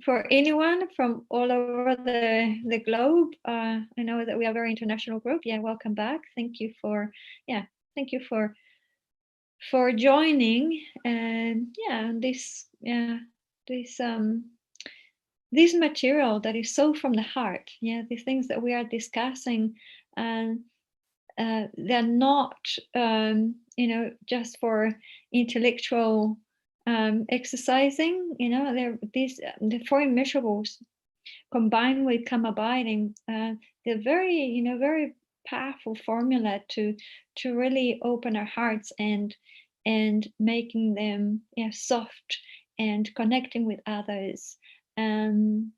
for anyone from all over the globe, I know that we are a very international group. Yeah, welcome back. Thank you for joining. And this material that is so from the heart. Yeah, these things that we are discussing, and they're not just for intellectual exercising. They're the four immeasurables combined with come abiding. They're very powerful formula to really open our hearts and making them soft and connecting with others. And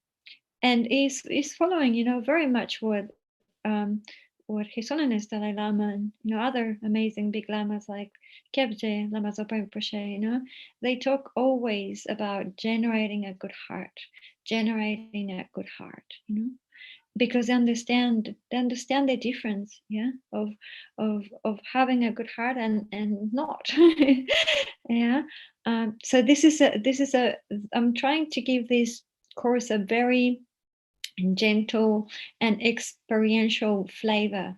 is following very much what His Holiness Dalai Lama and other amazing big lamas like Kebje, Lama Zopa Rinpoche, they talk always about generating a good heart, because they understand the difference, of having a good heart and not, yeah. So this is a I'm trying to give this course a very gentle and experiential flavor.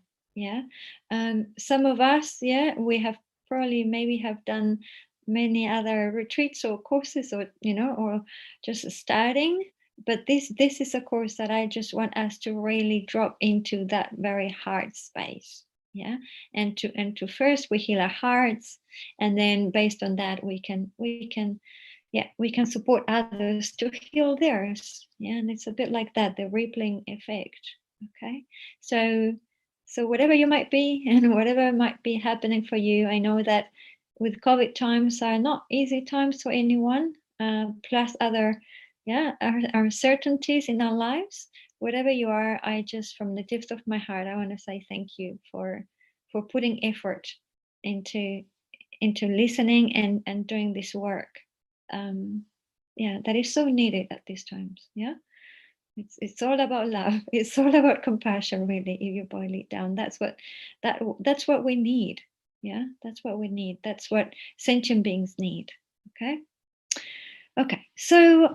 Some of us, we have maybe have done many other retreats or courses, or or just starting, but this is a course that I just want us to really drop into that very heart space. And to first we heal our hearts, and then based on that we can support others to heal theirs. And it's a bit like that, the rippling effect. Okay, so whatever you might be and whatever might be happening for you, I know that with COVID times are not easy times for anyone, plus other uncertainties in our lives. Whatever you are, I just, from the depth of my heart, I want to say thank you for putting effort into listening and doing this work. That is so needed at these times. It's all about love. It's all about compassion, really. If you boil it down, that's what we need. That's what we need. That's what sentient beings need. Okay, so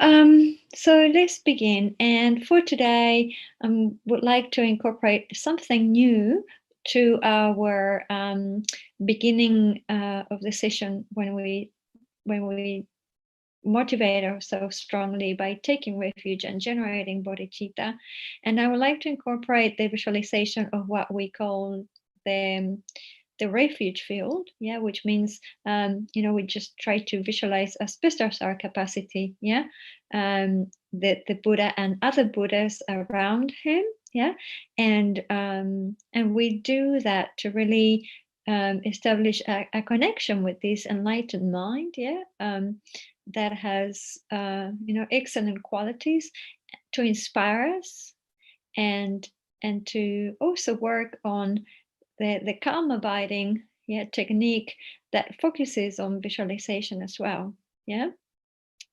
let's begin. And for today, would like to incorporate something new to our beginning of the session, when we motivate ourselves strongly by taking refuge and generating bodhicitta. And I would like to incorporate the visualization of what we call the refuge field, which means we just try to visualize as best as our capacity, the Buddha and other Buddhas around him, and we do that to really establish a connection with this enlightened mind, that has excellent qualities to inspire us, and to also work on the calm abiding technique that focuses on visualization as well.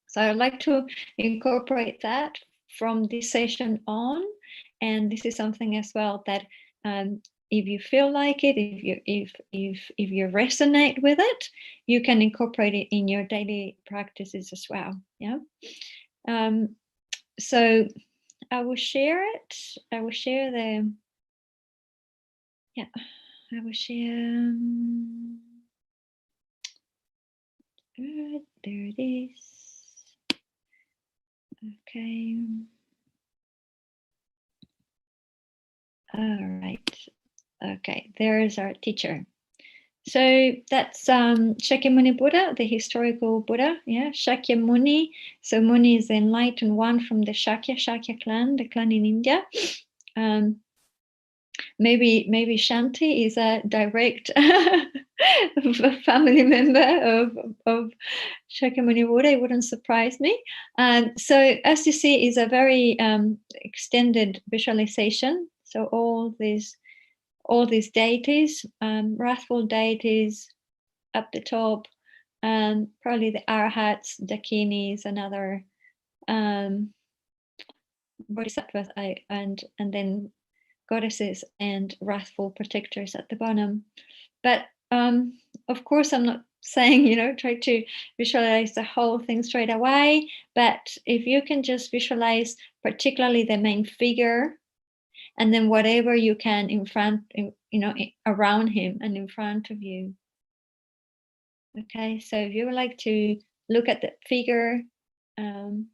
So I'd like to incorporate that from this session on, and this is something as well that if you feel like it, if you resonate with it, you can incorporate it in your daily practices as well. So I will share it. I will share the I will share. There it is. Okay. All right. Okay, there is our teacher. So that's Shakyamuni Buddha, the historical Buddha. Shakyamuni. So Muni is the enlightened one from the Shakya clan, the clan in India. Maybe Shanti is a direct family member of Shakyamuni Buddha. It wouldn't surprise me. So as you see, is a very extended visualization. So all these deities, wrathful deities up the top, and probably the arhats, dakinis, and other bodhisattvas, and then goddesses and wrathful protectors at the bottom. But of course, I'm not saying, try to visualize the whole thing straight away, but if you can just visualize particularly the main figure and then whatever you can in front, around him and in front of you. Okay, so if you would like to look at the figure, um,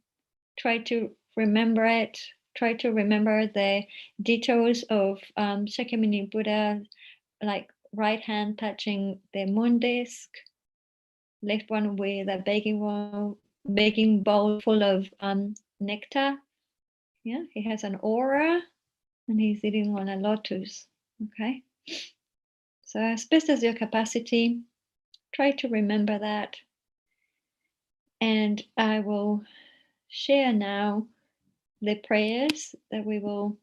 try to remember it. Try to remember the details of Shakyamuni Buddha, like right hand touching the moon disk, left one with a baking bowl full of nectar. Yeah, he has an aura and he's eating on a lotus. Okay, so as best as your capacity, try to remember that. And I will share now the prayers that we will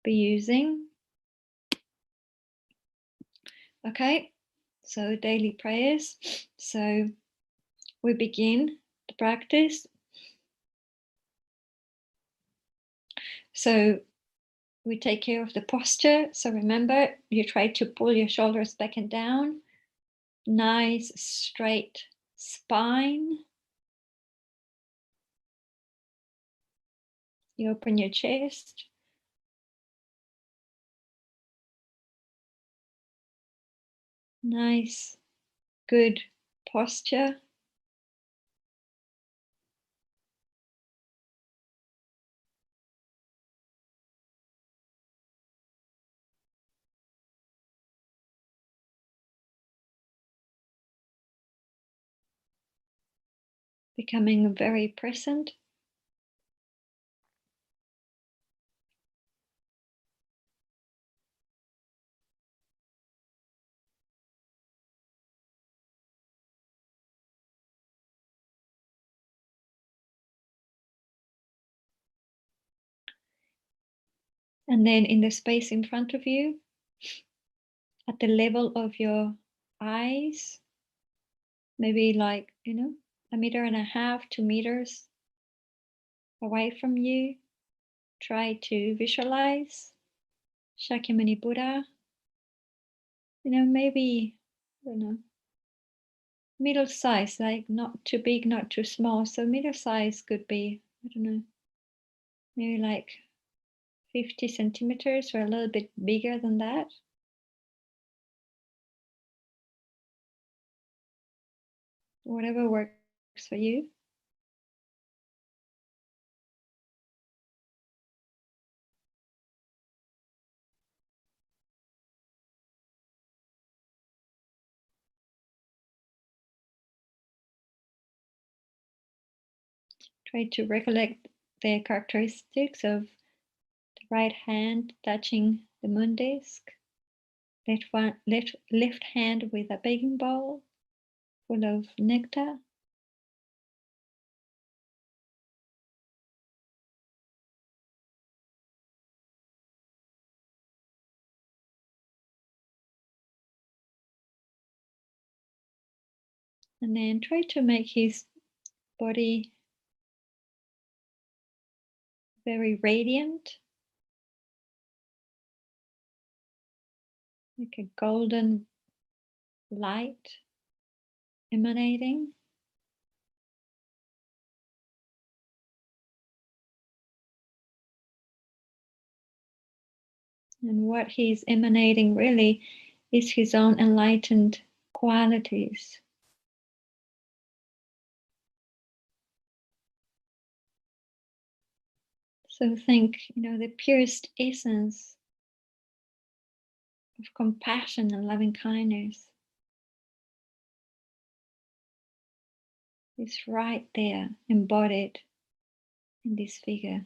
be using. Okay, so daily prayers. So we begin the practice. So we take care of the posture. So remember, you try to pull your shoulders back and down. Nice straight spine. You open your chest. Nice, good posture. Becoming very present. And then in the space in front of you, at the level of your eyes, maybe like, 1.5 meters, 2 meters away from you, try to visualize Shakyamuni Buddha, maybe, I don't know, middle size, like not too big, not too small. So middle size could be, I don't know, maybe like 50 centimeters or a little bit bigger than that. Whatever works for you. Try to recollect the characteristics of the right hand touching the moon disk, left hand with a baking bowl full of nectar. And then try to make his body very radiant, like a golden light emanating. And what he's emanating really is his own enlightened qualities. So think, the purest essence of compassion and loving kindness is right there, embodied in this figure.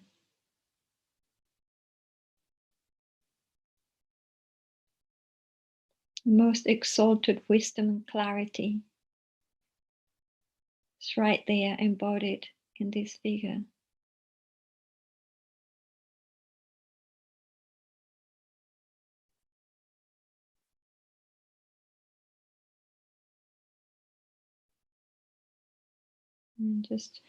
The most exalted wisdom and clarity is right there, embodied in this figure. And just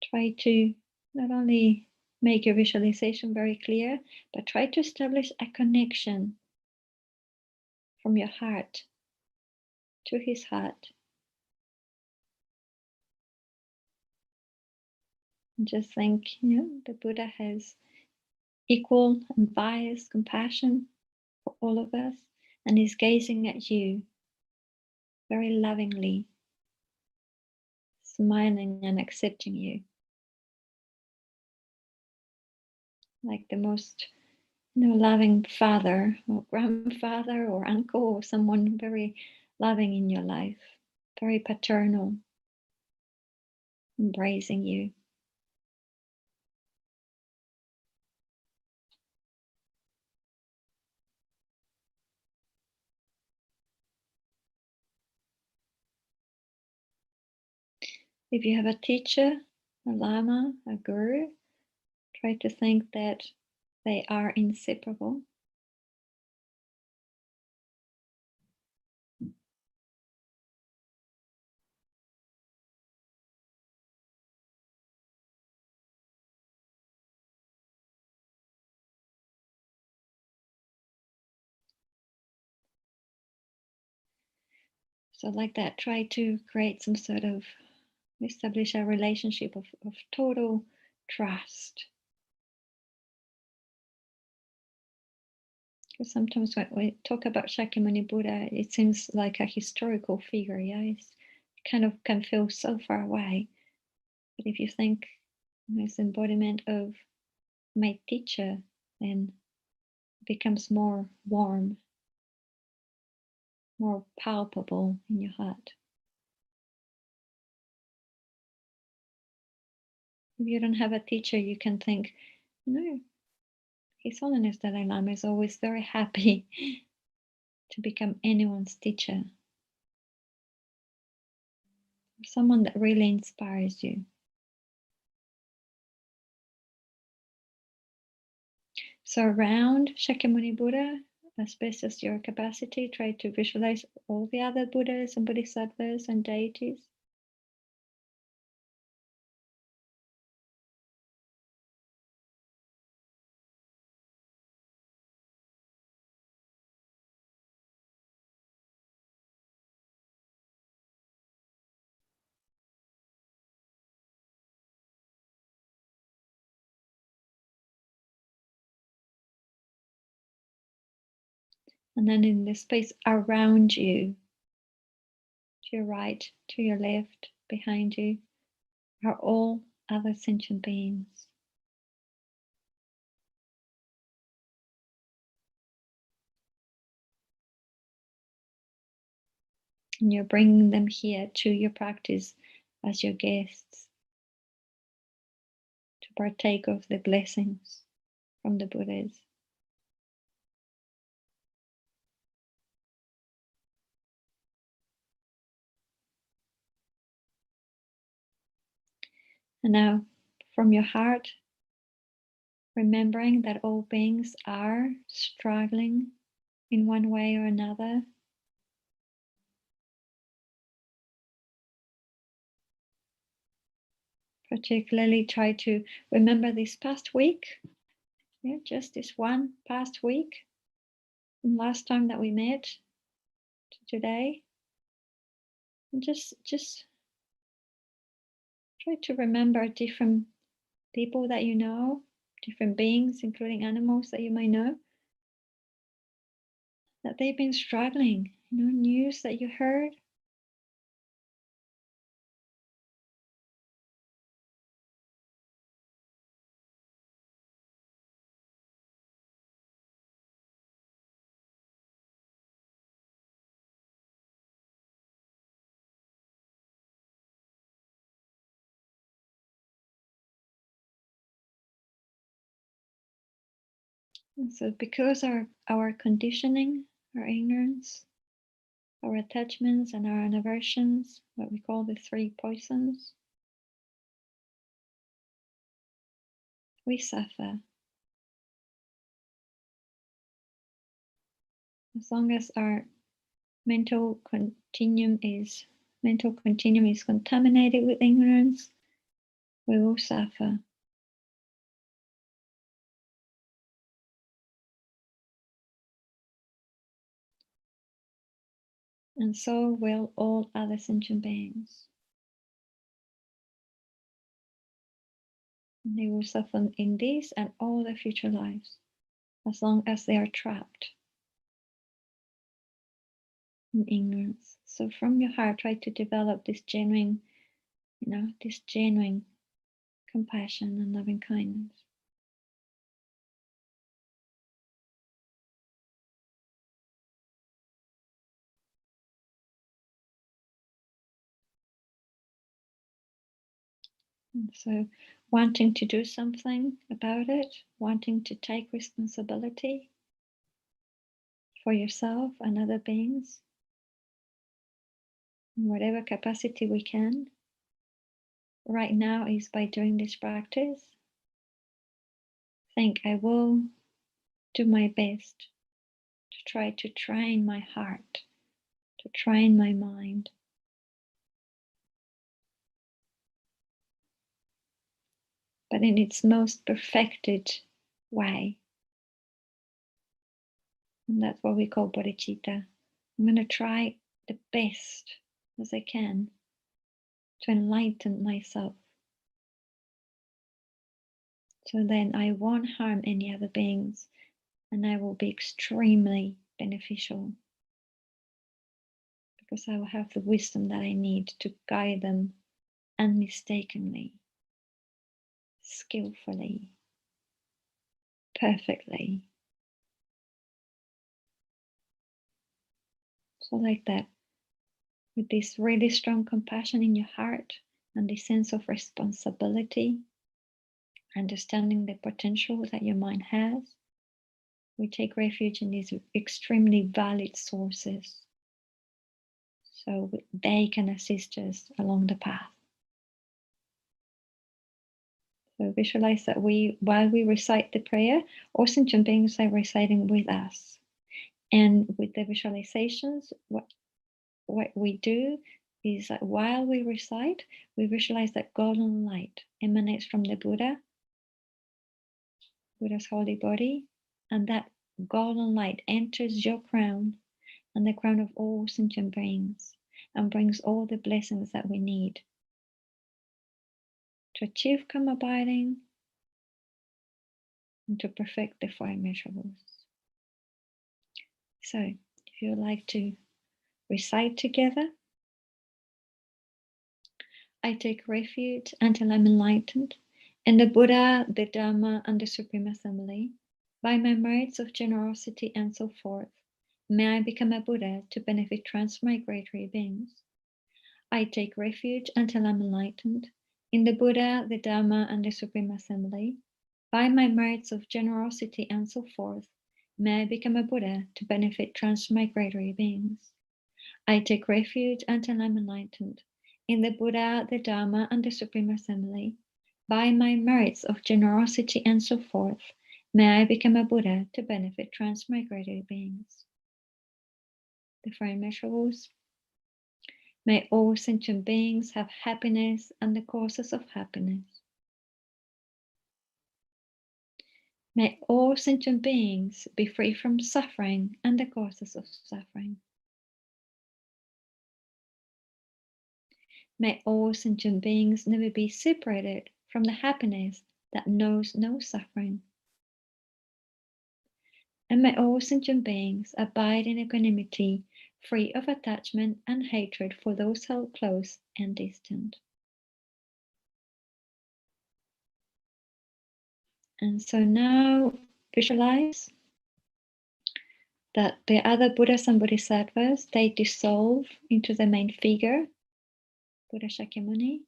try to not only make your visualization very clear, but try to establish a connection from your heart to his heart. And just think, the Buddha has equal, unbiased compassion for all of us, and is gazing at you very lovingly, smiling and accepting you like the most loving father or grandfather or uncle or someone very loving in your life, very paternal, embracing you. If you have a teacher, a lama, a guru, try to think that they are inseparable. So like that, try to create some sort of, establish a relationship of total trust. Because sometimes when we talk about Shakyamuni Buddha, it seems like a historical figure, yeah? It kind of can feel so far away. But if you think as embodiment of my teacher, then it becomes more warm, more palpable in your heart. If you don't have a teacher, you can think, no, His Holiness Dalai Lama is always very happy to become anyone's teacher. Someone that really inspires you. So around Shakyamuni Buddha, as best as your capacity, try to visualize all the other Buddhas and Bodhisattvas and deities. And then in the space around you, to your right, to your left, behind you, are all other sentient beings. And you're bringing them here to your practice as your guests to partake of the blessings from the Buddhas. And now, from your heart, remembering that all beings are struggling in one way or another. Particularly try to remember this past week, just this one past week, from last time that we met to today. And just try to remember different people that you know, different beings, including animals that you might know, that they've been struggling, news that you heard. And so because our conditioning, our ignorance, our attachments and our aversions, what we call the three poisons, we suffer. As long as our mental continuum is contaminated with ignorance, we will suffer. And so will all other sentient beings. And they will suffer in this and all their future lives, as long as they are trapped in ignorance. So from your heart, try to develop this genuine, this genuine compassion and loving kindness. And so wanting to do something about it, wanting to take responsibility for yourself and other beings, in whatever capacity we can. Right now is by doing this practice. Think, I will do my best to try to train my heart, to train my mind, but in its most perfected way. And that's what we call bodhicitta. I'm going to try the best as I can to enlighten myself. So then I won't harm any other beings, and I will be extremely beneficial because I will have the wisdom that I need to guide them unmistakenly, skillfully, perfectly. So like that, with this really strong compassion in your heart and this sense of responsibility, understanding the potential that your mind has, we take refuge in these extremely valid sources so they can assist us along the path. So visualize that while we recite the prayer, all sentient beings are reciting with us. And with the visualizations, what we do is that while we recite, we visualize that golden light emanates from the Buddha's holy body, and that golden light enters your crown and the crown of all sentient beings and brings all the blessings that we need to achieve calm abiding and to perfect the four immeasurables. So, if you would like to recite together, I take refuge until I'm enlightened in the Buddha, the Dharma, and the Supreme Assembly. By my merits of generosity and so forth, may I become a Buddha to benefit transmigratory beings. I take refuge until I'm enlightened in the Buddha, the Dharma, and the Supreme Assembly. By my merits of generosity and so forth, may I become a Buddha to benefit transmigratory beings. I take refuge until I'm enlightened in the Buddha, the Dharma, and the Supreme Assembly. By my merits of generosity and so forth, may I become a Buddha to benefit transmigratory beings. The four immeasurables. May all sentient beings have happiness and the causes of happiness. May all sentient beings be free from suffering and the causes of suffering. May all sentient beings never be separated from the happiness that knows no suffering. And may all sentient beings abide in equanimity, free of attachment and hatred for those held close and distant. And so now visualize that the other Buddhas and Bodhisattvas, they dissolve into the main figure, Buddha Shakyamuni.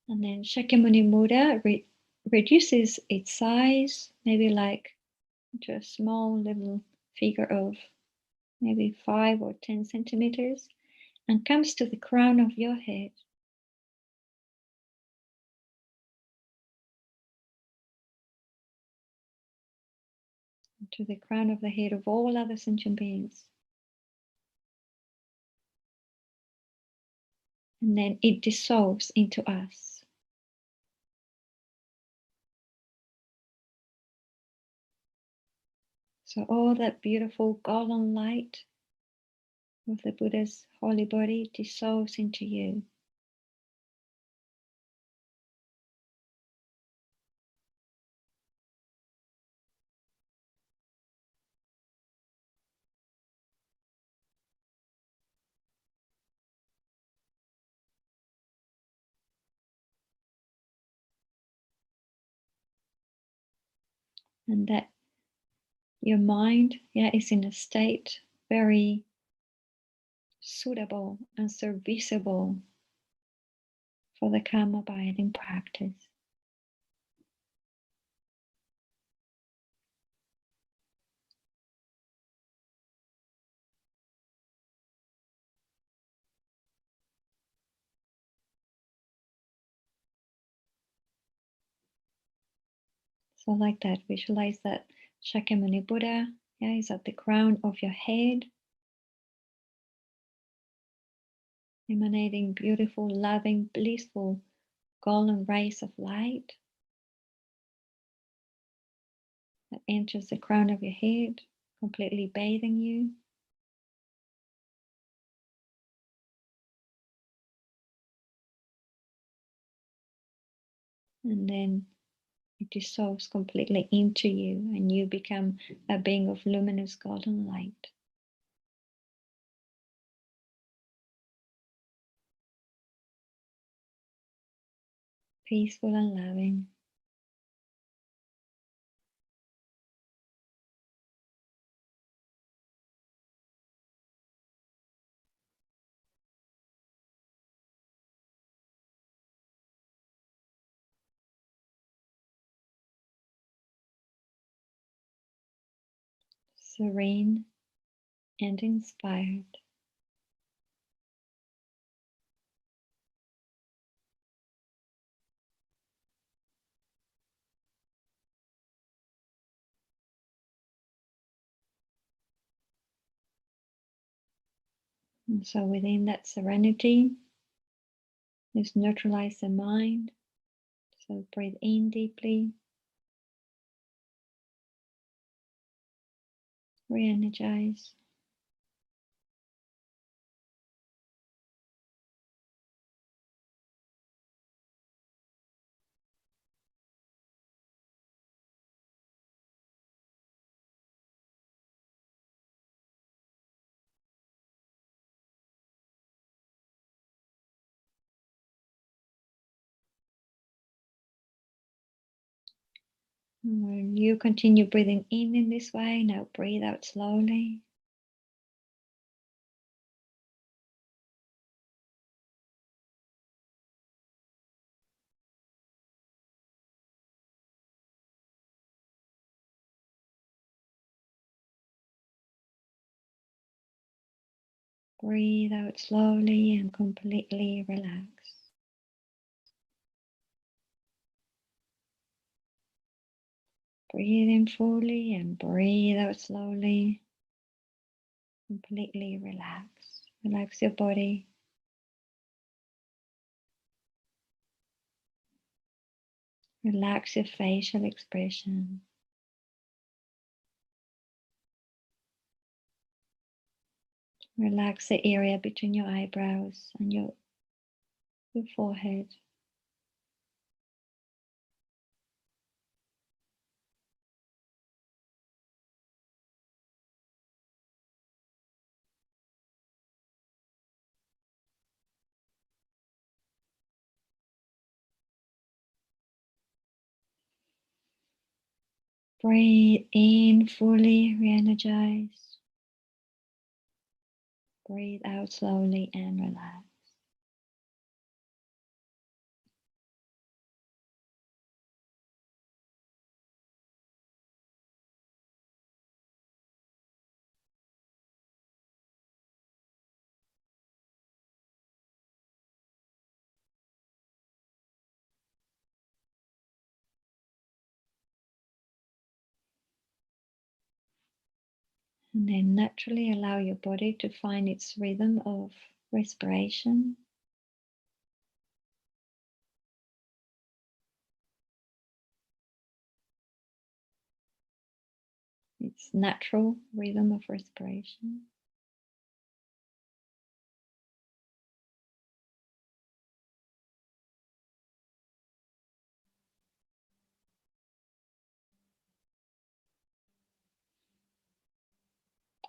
And then Shakyamuni Buddha reduces its size, maybe like to a small little figure of maybe 5 or 10 centimeters, and comes to the crown of your head. To the crown of the head of all other sentient beings. And then it dissolves into us. So all that beautiful golden light of the Buddha's holy body dissolves into you. And that your mind, is in a state very suitable and serviceable for the calm abiding practice. So like that, visualize that Shakyamuni Buddha, is at the crown of your head, emanating beautiful, loving, blissful, golden rays of light that enters the crown of your head, completely bathing you. And then it dissolves completely into you, and you become a being of luminous golden light. Peaceful and loving. Serene and inspired. And so within that serenity, just neutralize the mind. So breathe in deeply, re-energize. And when you continue breathing in this way, now breathe out slowly. Breathe out slowly and completely relax. Breathe in fully and breathe out slowly. Completely relax. Relax your body. Relax your facial expression. Relax the area between your eyebrows and your forehead. Breathe in fully, re-energize. Breathe out slowly and relax. And then naturally allow your body to find its rhythm of respiration. It's natural rhythm of respiration.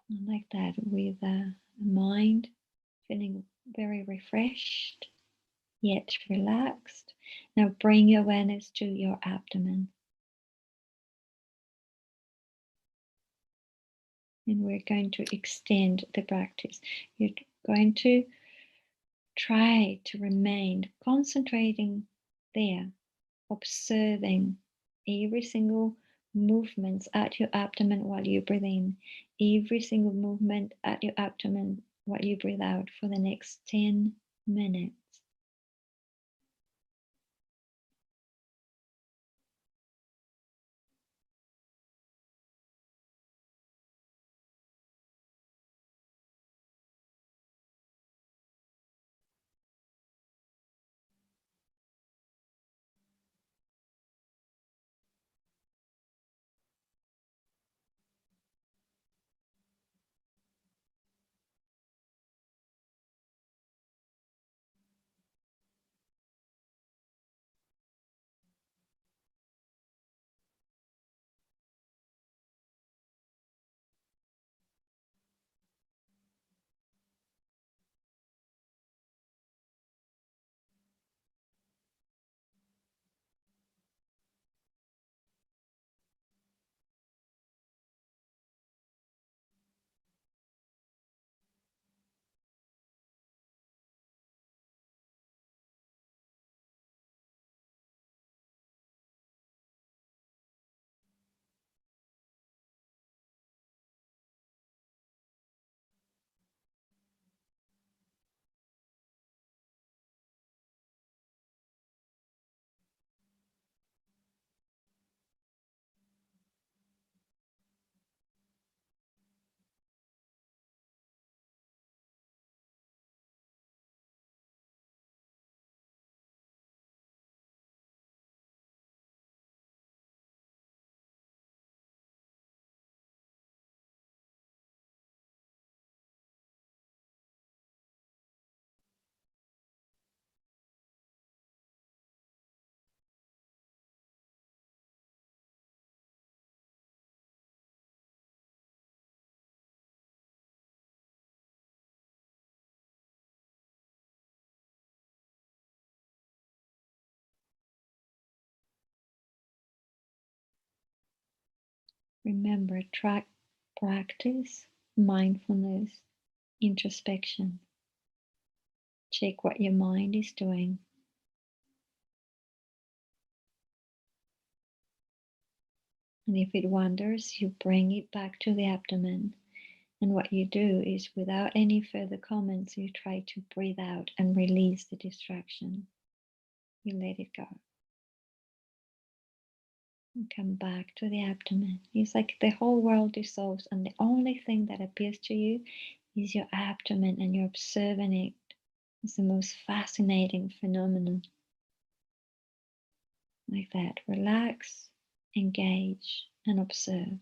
And like that, with a mind feeling very refreshed yet relaxed. Now bring your awareness to your abdomen. And we're going to extend the practice. You're going to try to remain concentrating there, observing every single movements at your abdomen while you breathe in, every single movement at your abdomen while you breathe out for the next 10 minutes. Remember, practice mindfulness, introspection. Check what your mind is doing. And if it wanders, you bring it back to the abdomen. And what you do is, without any further comments, you try to breathe out and release the distraction. You let it go. And come back to the abdomen. It's like the whole world dissolves, and the only thing that appears to you is your abdomen, and you're observing it. It's the most fascinating phenomenon. Like that. Relax, engage, and observe.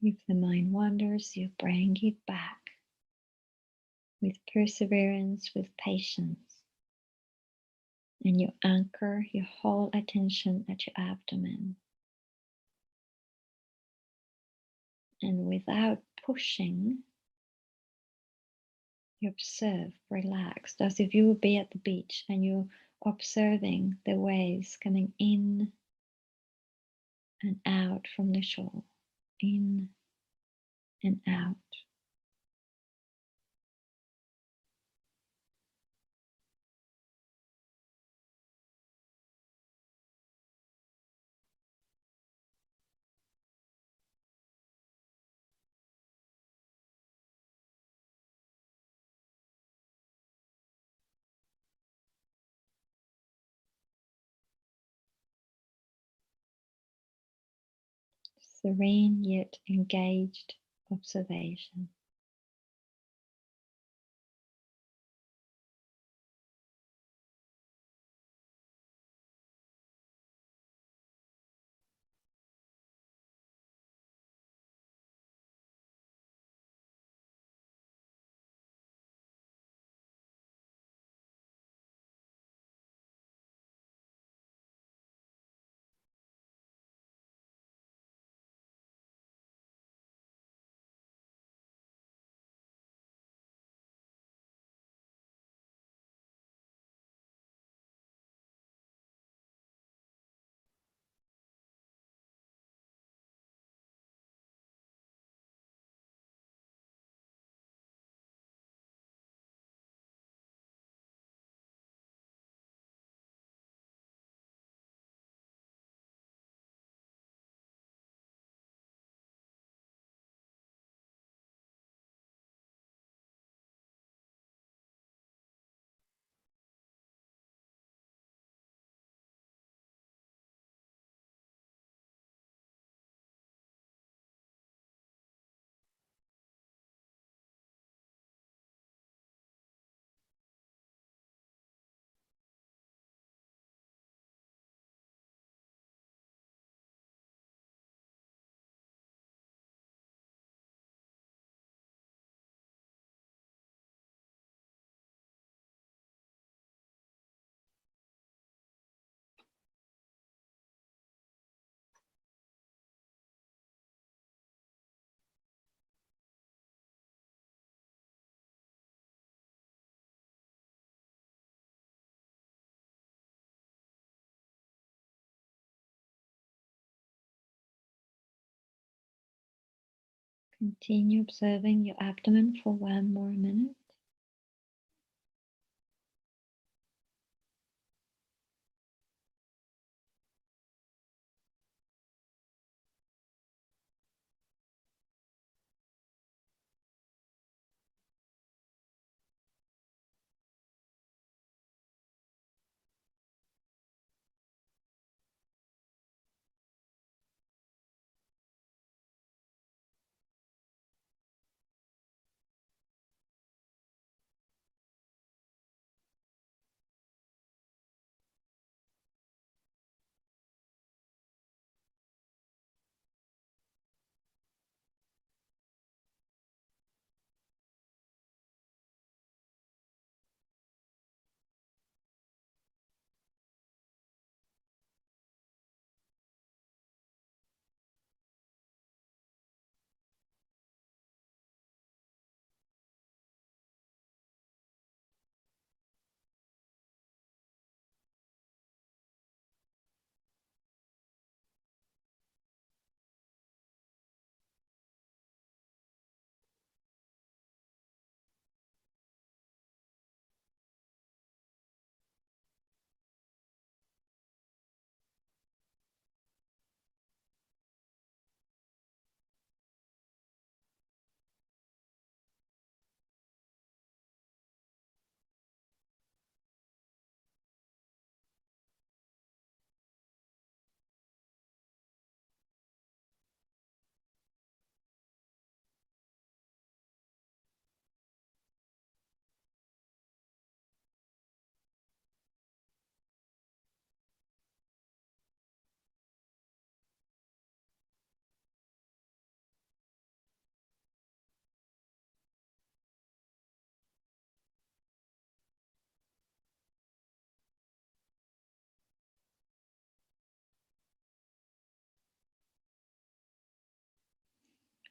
If the mind wanders, you bring it back with perseverance, with patience, and you anchor your whole attention at your abdomen. And without pushing, you observe, relaxed, as if you would be at the beach and you're observing the waves coming in and out from the shore, in and out. Serene yet engaged observation. Continue observing your abdomen for 1 more minute.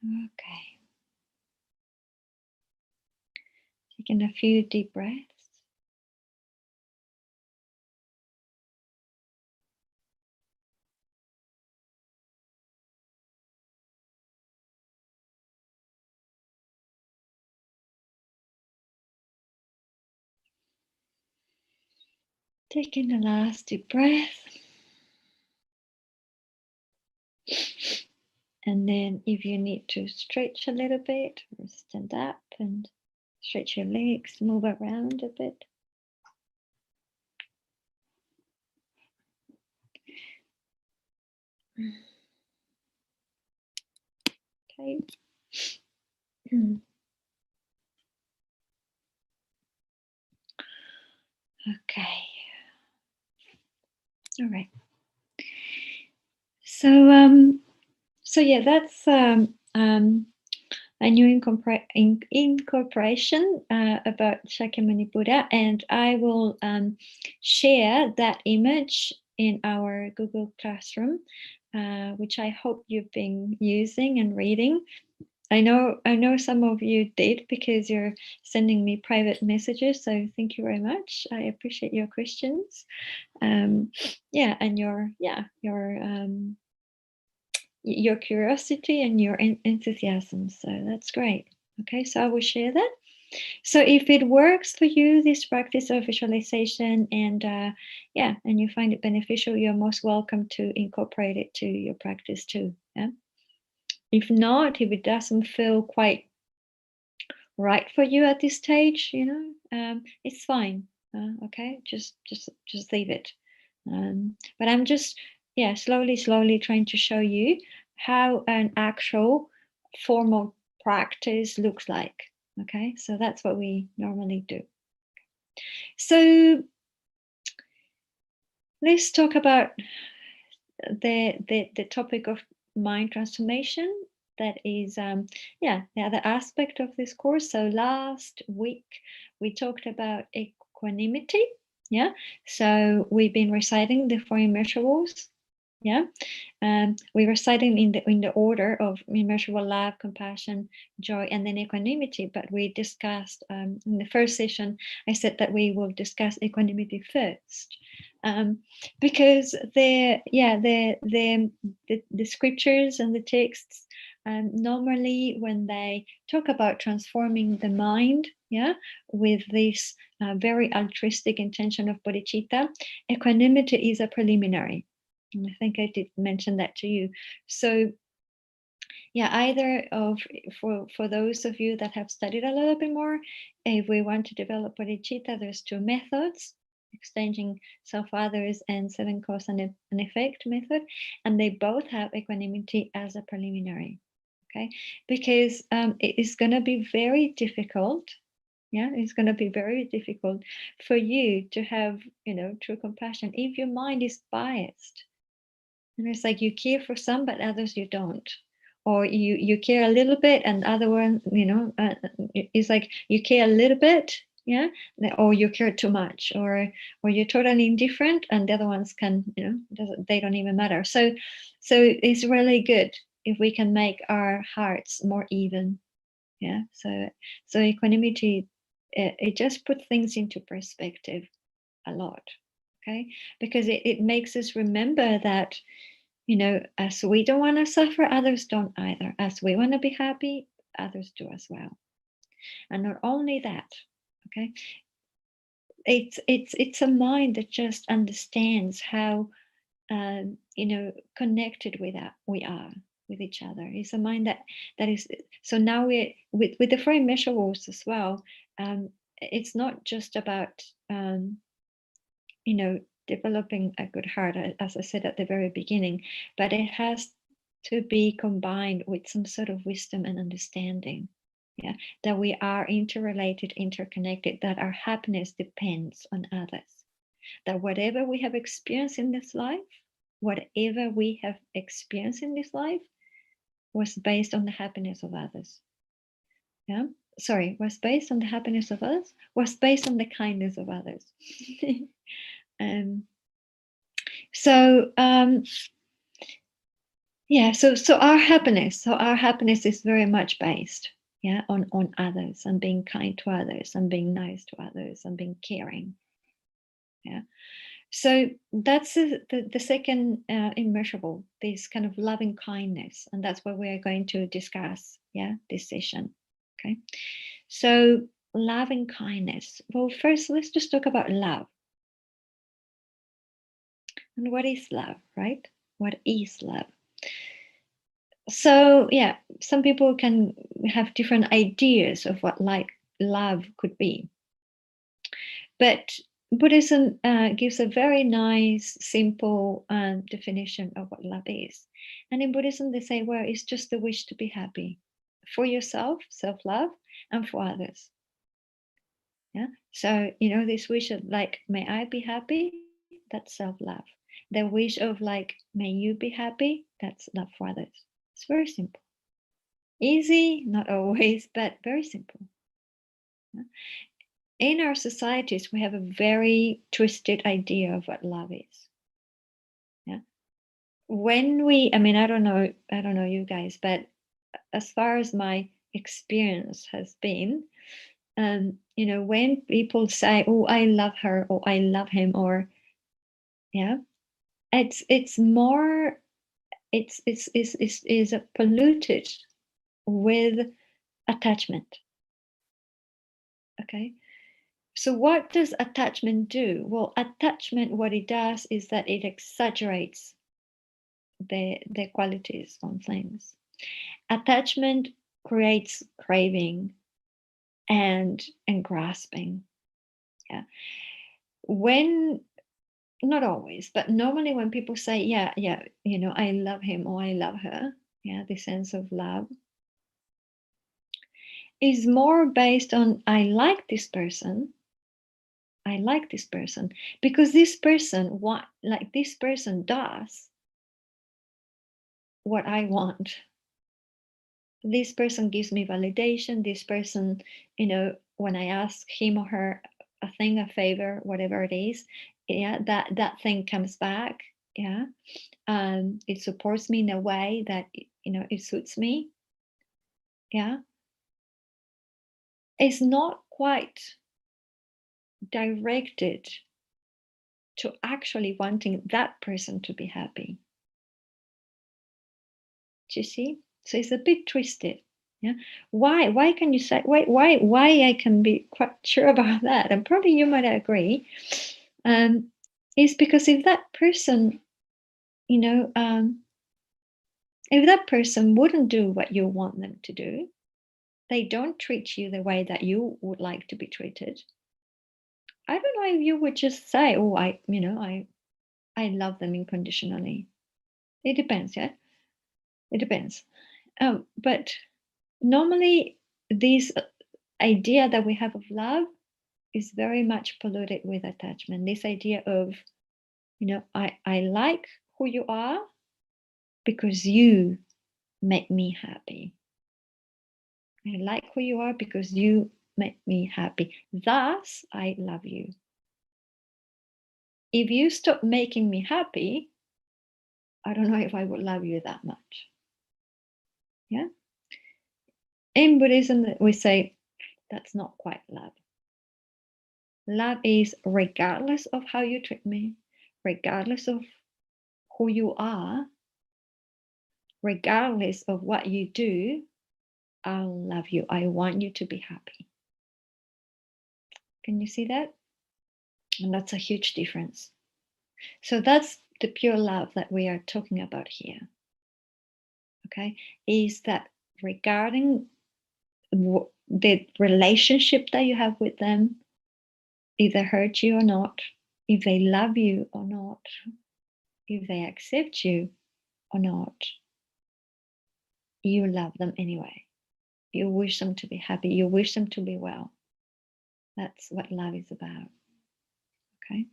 Okay. Taking a few deep breaths. Taking the last deep breath. And then if you need to stretch a little bit or stand up and stretch your legs, move around a bit. Okay. Okay. All right. So yeah, that's a new incorporation about Shakyamuni Buddha, and I will share that image in our Google Classroom, which I hope you've been using and reading. I know some of you did because you're sending me private messages. So thank you very much. I appreciate your questions. Yeah, and your curiosity and your enthusiasm. So that's great. Okay, so I will share that. So if it works for you, this practice of visualization, and and you find it beneficial, you're most welcome to incorporate it to your practice too. Yeah. If not, if it doesn't feel quite right for you at this stage, it's fine. Okay, just leave it. But I'm just slowly trying to show you how an actual formal practice looks like. Okay, so that's what we normally do. So let's talk about the topic of mind transformation. That is the other aspect of this course. So last week we talked about equanimity. Yeah, so we've been reciting the four immeasurables. Yeah, we were citing in the order of immeasurable love, compassion, joy, and then equanimity. But we discussed in the first session, I said that we will discuss equanimity first, because the scriptures and the texts, normally when they talk about transforming the mind, with this very altruistic intention of bodhicitta, equanimity is a preliminary. And I think I did mention that to you. So either of for those of you that have studied a little bit more, if we want to develop bodhicitta, there's two methods: exchanging self-others and seven cause and effect method, and they both have equanimity as a preliminary. Okay, because it is going to be very difficult. Yeah, it's going to be very difficult for you to have true compassion if your mind is biased. And it's like you care for some, but others you don't. Or you care a little bit, and other one, it's like you care a little bit, or you care too much, or you're totally indifferent, and the other ones can, they don't even matter. So it's really good if we can make our hearts more even. Yeah. So equanimity, it just puts things into perspective a lot. Okay, because it makes us remember that as we don't want to suffer, others don't either. As we want to be happy, others do as well. And not only that, okay, it's a mind that just understands how connected we are with each other. It's a mind that is. So now we're with the four immeasurables as well. It's not just about developing a good heart, as I said at the very beginning, but it has to be combined with some sort of wisdom and understanding. Yeah, that we are interrelated, interconnected, that our happiness depends on others. That whatever we have experienced in this life, was based on the happiness of others. Yeah. Sorry, was based on the happiness of others, was based on the kindness of others. um, So Yeah, so our happiness is very much based, yeah, on others and being kind to others and being nice to others and being caring. Yeah. So that's the second immeasurable, this kind of loving kindness, and that's what we are going to discuss, yeah, this session. Okay. So loving kindness. Well, first let's just talk about love. And what is love, right? What is love? So yeah, some people can have different ideas of what like love could be, but Buddhism gives a very nice, simple definition of what love is. And in Buddhism, they say, well, it's just the wish to be happy for yourself, self-love, and for others. Yeah. So this wish of like, may I be happy? That's self-love. The wish of like, may you be happy? That's love for others. It's very simple. Easy, not always, but very simple. Yeah. In our societies, we have a very twisted idea of what love is. Yeah. I mean, I don't know you guys, but as far as my experience has been, when people say, "Oh, I love her," or "I love him," or yeah, it's more, it's polluted with attachment. Okay. So, what does attachment do? Well, attachment, what it does is that it exaggerates the qualities on things. Attachment creates craving and grasping. Yeah. When Not always, but normally when people say, yeah, yeah, I love him or I love her, yeah, the sense of love is more based on I like this person because this person does what I want. This person gives me validation. This person, when I ask him or her a thing, a favor, whatever it is, yeah, that thing comes back. Yeah. It supports me in a way that it suits me. Yeah. It's not quite directed to actually wanting that person to be happy. Do you see? So it's a bit twisted. Yeah. Why can you say why I can be quite sure about that, and probably you might agree, um, is because you know, um, if that person wouldn't do what you want them to do, they don't treat you the way that you would like to be treated. I don't know if you would just say, "Oh, I love them unconditionally." It depends, yeah. It depends. But normally, this idea that we have of love is very much polluted with attachment. This idea of, I like who you are because you make me happy. I like who you are because you make me happy. Thus, I love you. If you stop making me happy, I don't know if I would love you that much. Yeah. In Buddhism, we say that's not quite love. Love is regardless of how you treat me, regardless of who you are, regardless of what you do, I'll love you. I want you to be happy. Can you see that? And that's a huge difference. So that's the pure love that we are talking about here. Okay. Is that regarding the relationship that you have with them, if they hurt you or not, if they love you or not, if they accept you or not, you love them anyway. You wish them to be happy. You wish them to be well. That's what love is about. Okay.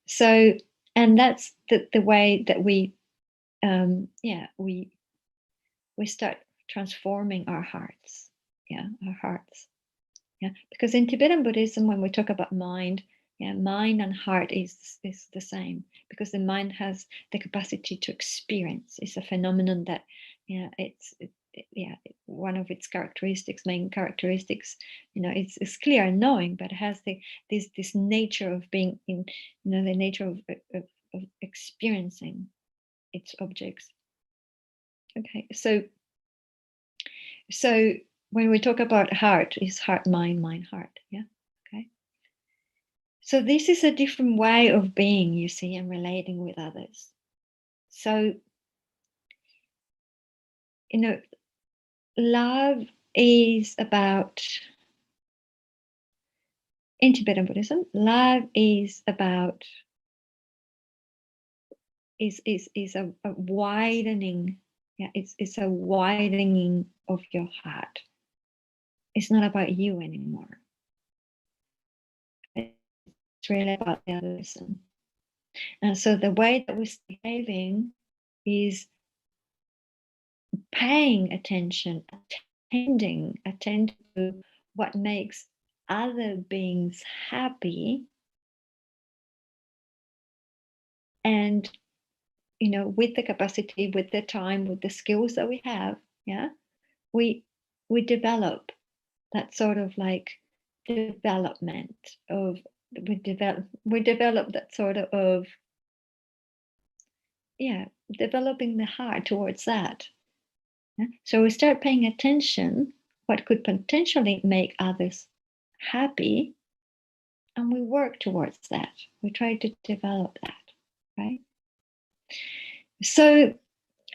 So, and that's the way that we start transforming our hearts. Yeah, our hearts. Yeah, because in Tibetan Buddhism, when we talk about mind, Yeah, mind and heart is the same, because the mind has the capacity to experience. It's a phenomenon that, yeah, one of its main characteristics, it's clear knowing, but it has this nature of being in, the nature of experiencing its objects. Okay, so when we talk about heart, is heart, mind, heart. Yeah. Okay. So this is a different way of being, you see, and relating with others. So, love is about, in Tibetan Buddhism, love is about, is a widening, yeah, it's a widening of your heart. It's not about you anymore. It's really about the other person. And so the way that we're behaving is paying attention, attending to what makes other beings happy, and with the capacity, with the time, with the skills that we have, yeah, we develop that sort of like development of we develop that sort of, yeah, developing the heart towards that. Yeah? So we start paying attention what could potentially make others happy, and we work towards that. We try to develop that, right? So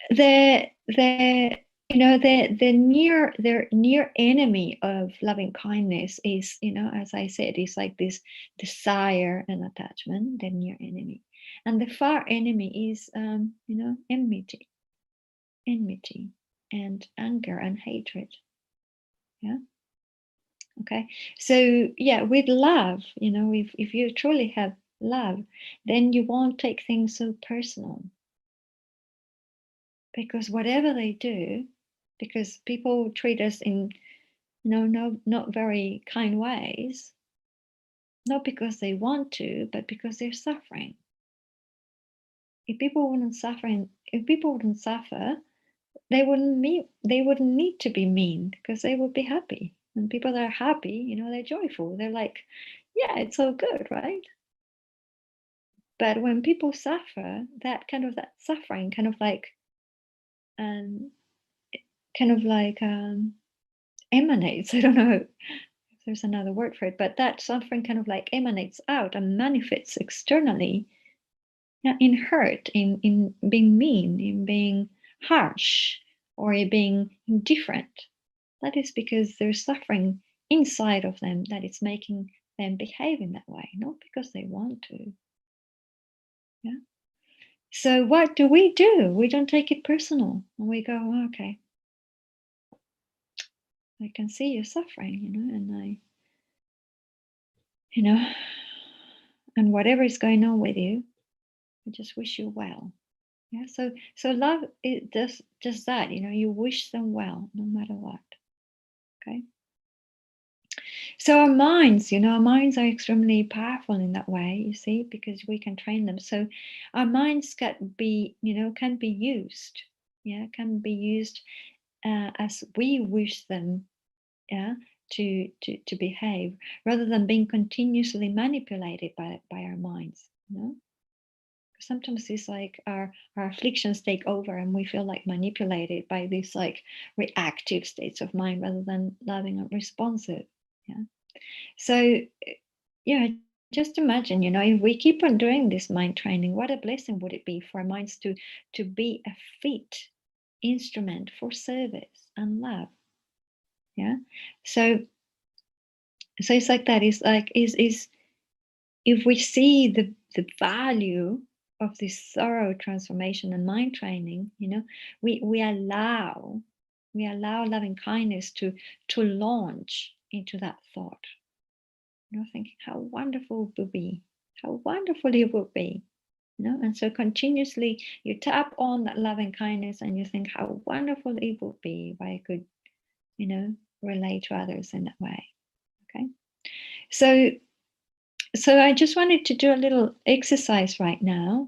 the near enemy of loving kindness is, as I said, is like this desire and attachment, the near enemy. And the far enemy is, enmity and anger and hatred. Yeah. Okay. So yeah, with love, if you truly have love, then you won't take things so personal, because whatever they do, because people treat us in, no, not very kind ways, not because they want to, but because they're suffering. If people wouldn't suffer, they wouldn't need to be mean, because they would be happy. And people that are happy, they're joyful. They're like, yeah, it's all good, right? But when people suffer, that suffering um, emanates. I don't know if there's another word for it, but that suffering emanates out and manifests externally, in hurt, in being mean, in being harsh, or in being indifferent. That is because there's suffering inside of them that is making them behave in that way, not because they want to. Yeah. So what do? We don't take it personal, and we go, oh, okay, I can see you suffering, and and whatever is going on with you, I just wish you well. Yeah. So love, it does just that. You wish them well no matter what. Okay. So our minds are extremely powerful in that way, you see, because we can train them. So our minds can be used, can be used as we wish them, yeah, to behave, rather than being continuously manipulated by our minds. Sometimes it's like our afflictions take over, and we feel like manipulated by these like reactive states of mind, rather than loving and responsive. Yeah. So, yeah, just imagine, if we keep on doing this mind training, what a blessing would it be for our minds to be a fit instrument for service and love. Yeah. So it's like that. It's like is if we see the value of this thorough transformation and mind training, we allow loving kindness to launch into that thought. Thinking how wonderful it would be, how wonderful it would be, and so continuously you tap on that loving kindness, and you think how wonderful it would be if I could, relate to others in that way. Okay. So So I just wanted to do a little exercise right now.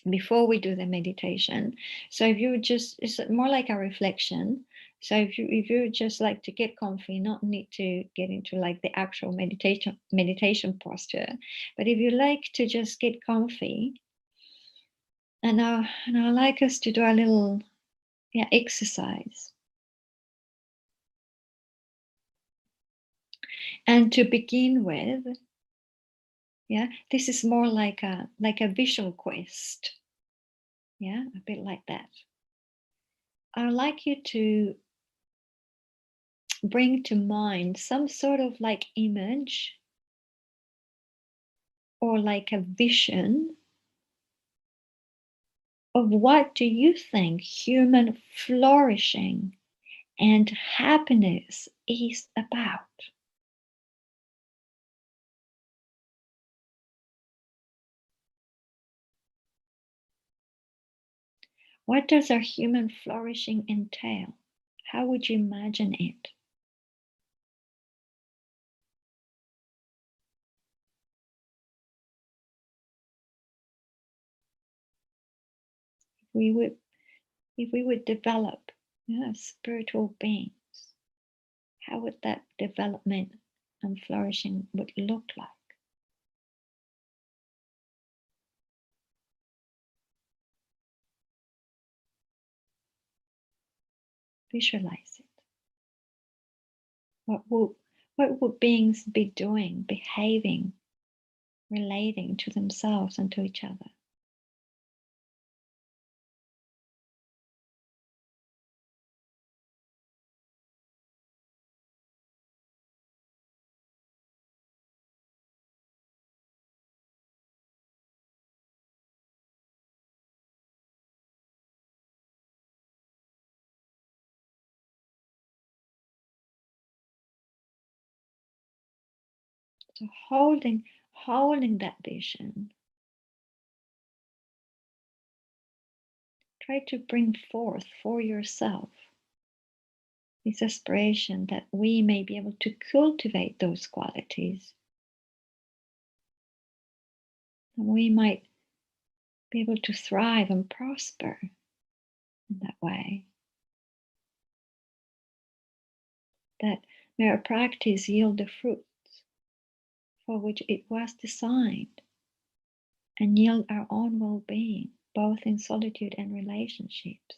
Before we do the meditation. So if you would just, it's more like a reflection. So if you would just like to get comfy, not need to get into like the actual meditation posture, but if you like to just get comfy, and I like us to do a little, yeah, exercise. And to begin with, yeah, this is more like a visual quest. Yeah, a bit like that. I'd like you to bring to mind some sort of like image or like a vision of what do you think human flourishing and happiness is about. What does our human flourishing entail? How would you imagine it? We would, if we would develop, yeah, spiritual beings, how would that development and flourishing would look like? Visualize it. What would, what would beings be doing, behaving, relating to themselves and to each other? So holding that vision, try to bring forth for yourself this aspiration that we may be able to cultivate those qualities. And we might be able to thrive and prosper in that way. That may our practice yield the fruits for which it was designed and yield our own well being, both in solitude and relationships.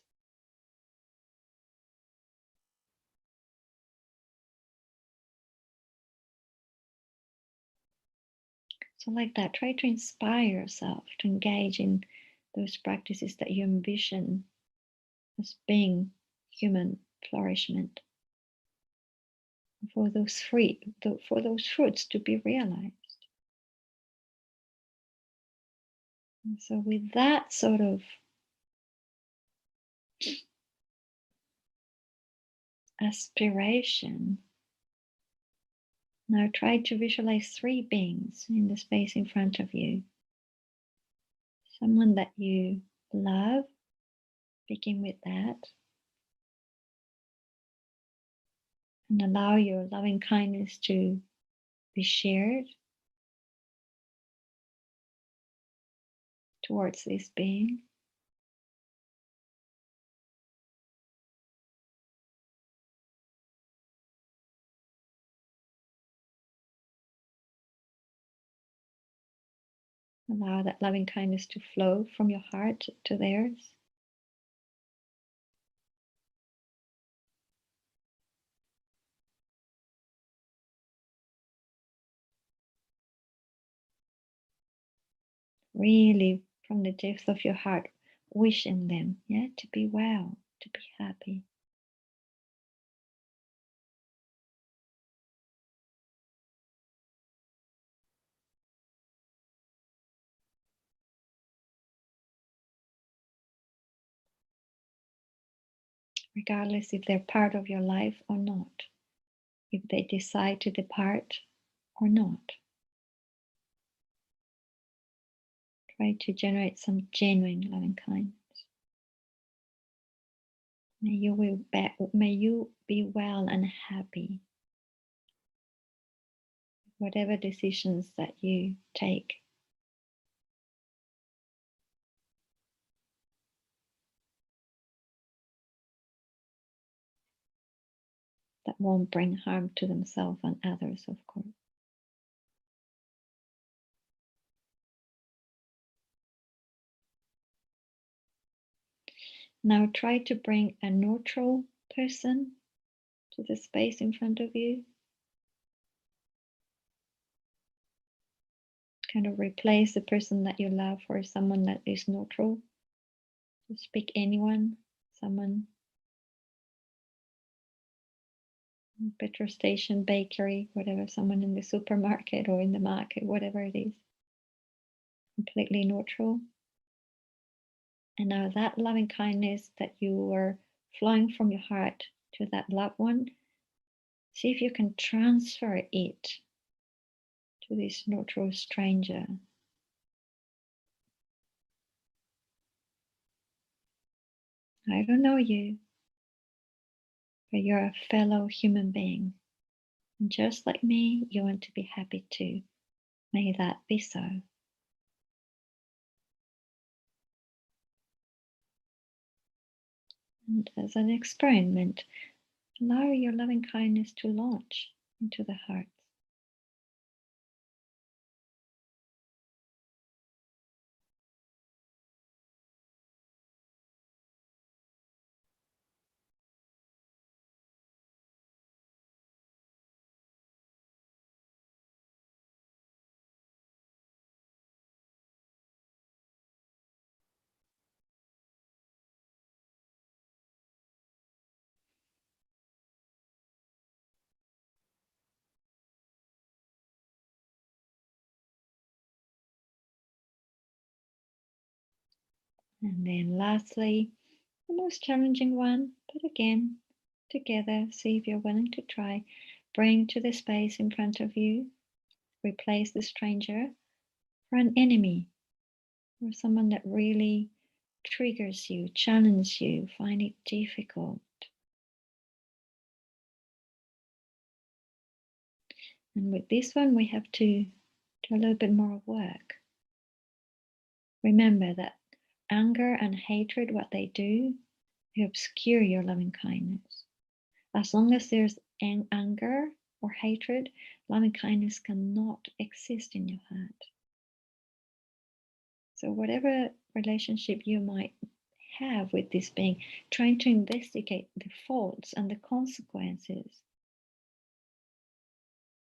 So, like that, try to inspire yourself to engage in those practices that you envision as being human flourishment, for those fruits to be realized. And so, with that sort of aspiration, now try to visualize three beings in the space in front of you. Someone that you love, begin with that, and allow your loving kindness to be shared towards this being. Allow that loving kindness to flow from your heart to theirs. Really, from the depth of your heart, wishing them, yeah, to be well, to be happy. Regardless if they're part of your life or not, if they decide to depart or not. Try to generate some genuine loving kindness. May you be well and happy whatever decisions that you take. That won't bring harm to themselves and others, of course. Now try to bring a neutral person to the space in front of you. Kind of replace the person that you love for someone that is neutral. Just pick anyone, someone, petrol station, bakery, whatever, someone in the supermarket or in the market, whatever it is. Completely neutral. And now that loving kindness that you were flowing from your heart to that loved one, see if you can transfer it to this neutral stranger. I don't know you, but you're a fellow human being. And just like me, you want to be happy too. May that be so. And as an experiment, allow your loving kindness to launch into the heart. And then lastly, the most challenging one, but again, together, see if you're willing to try. Bring to the space in front of you, replace the stranger for an enemy or someone that really triggers you, challenges you, find it difficult. And with this one, we have to do a little bit more work. Remember that anger and hatred, what they do, they obscure your loving kindness. As long as there's anger or hatred, loving kindness cannot exist in your heart. So, whatever relationship you might have with this being, trying to investigate the faults and the consequences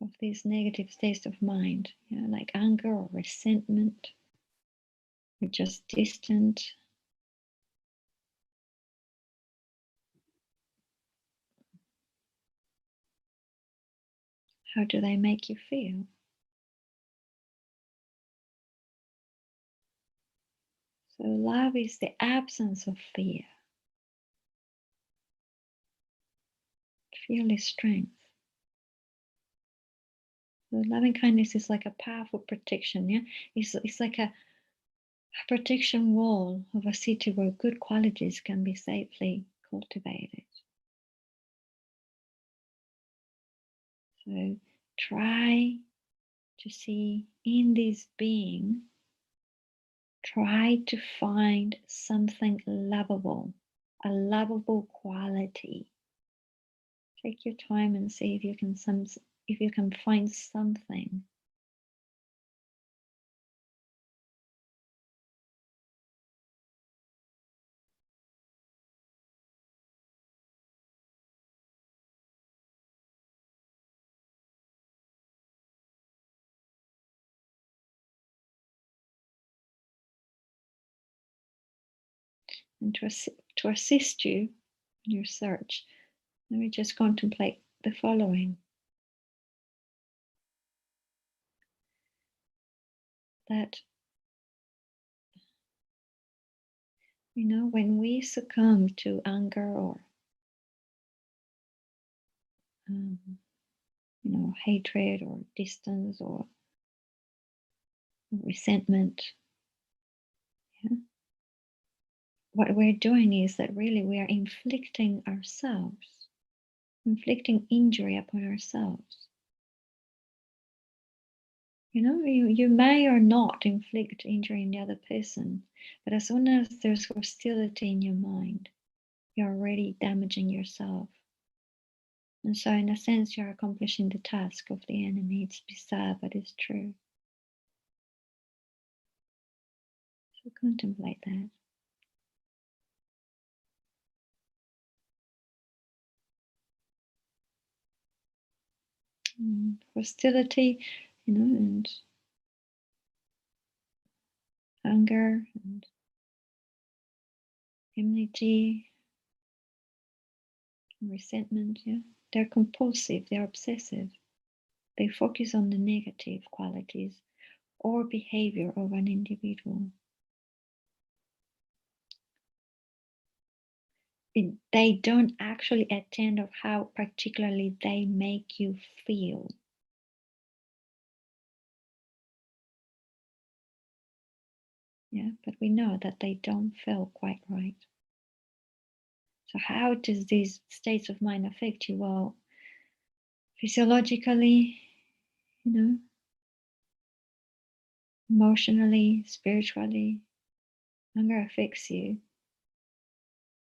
of these negative states of mind, like anger or resentment or just distant. How do they make you feel? So, love is the absence of fear. Fearless strength. So loving kindness is like a powerful protection. It's like a protection wall of a city where good qualities can be safely cultivated. So try to see in this being, try to find something lovable, a lovable quality. Take your time and see if you can find something. And to assist you in your search, let me just contemplate the following. That, when we succumb to anger or, hatred or distance or resentment, what we're doing is that really we are inflicting injury upon ourselves. You may or not inflict injury in the other person, but as soon as there's hostility in your mind, you're already damaging yourself. And so, in a sense, you're accomplishing the task of the enemy. It's bizarre, but it's true. So, contemplate that. Hostility, and anger and enmity, and resentment. Yeah, they're compulsive. They're obsessive. They focus on the negative qualities or behavior of an individual. They don't actually attend of how particularly they make you feel. Yeah, but we know that they don't feel quite right. So how does these states of mind affect you? Well, physiologically, emotionally, spiritually, anger affects you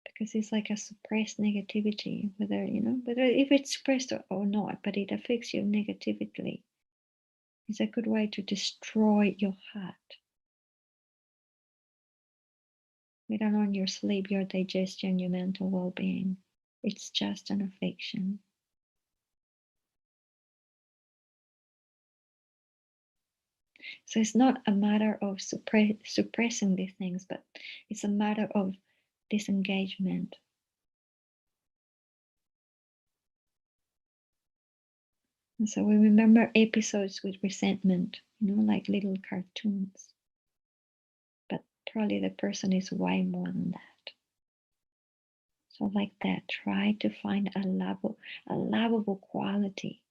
because it's like a suppressed negativity, whether if it's suppressed or not, but it affects you negatively. It's a good way to destroy your heart. Let alone your sleep, your digestion, your mental well-being. It's just an affection. So it's not a matter of suppressing these things, but it's a matter of disengagement. And so we remember episodes with resentment, like little cartoons. But probably the person is way more than that. So like that, try to find a lovable quality.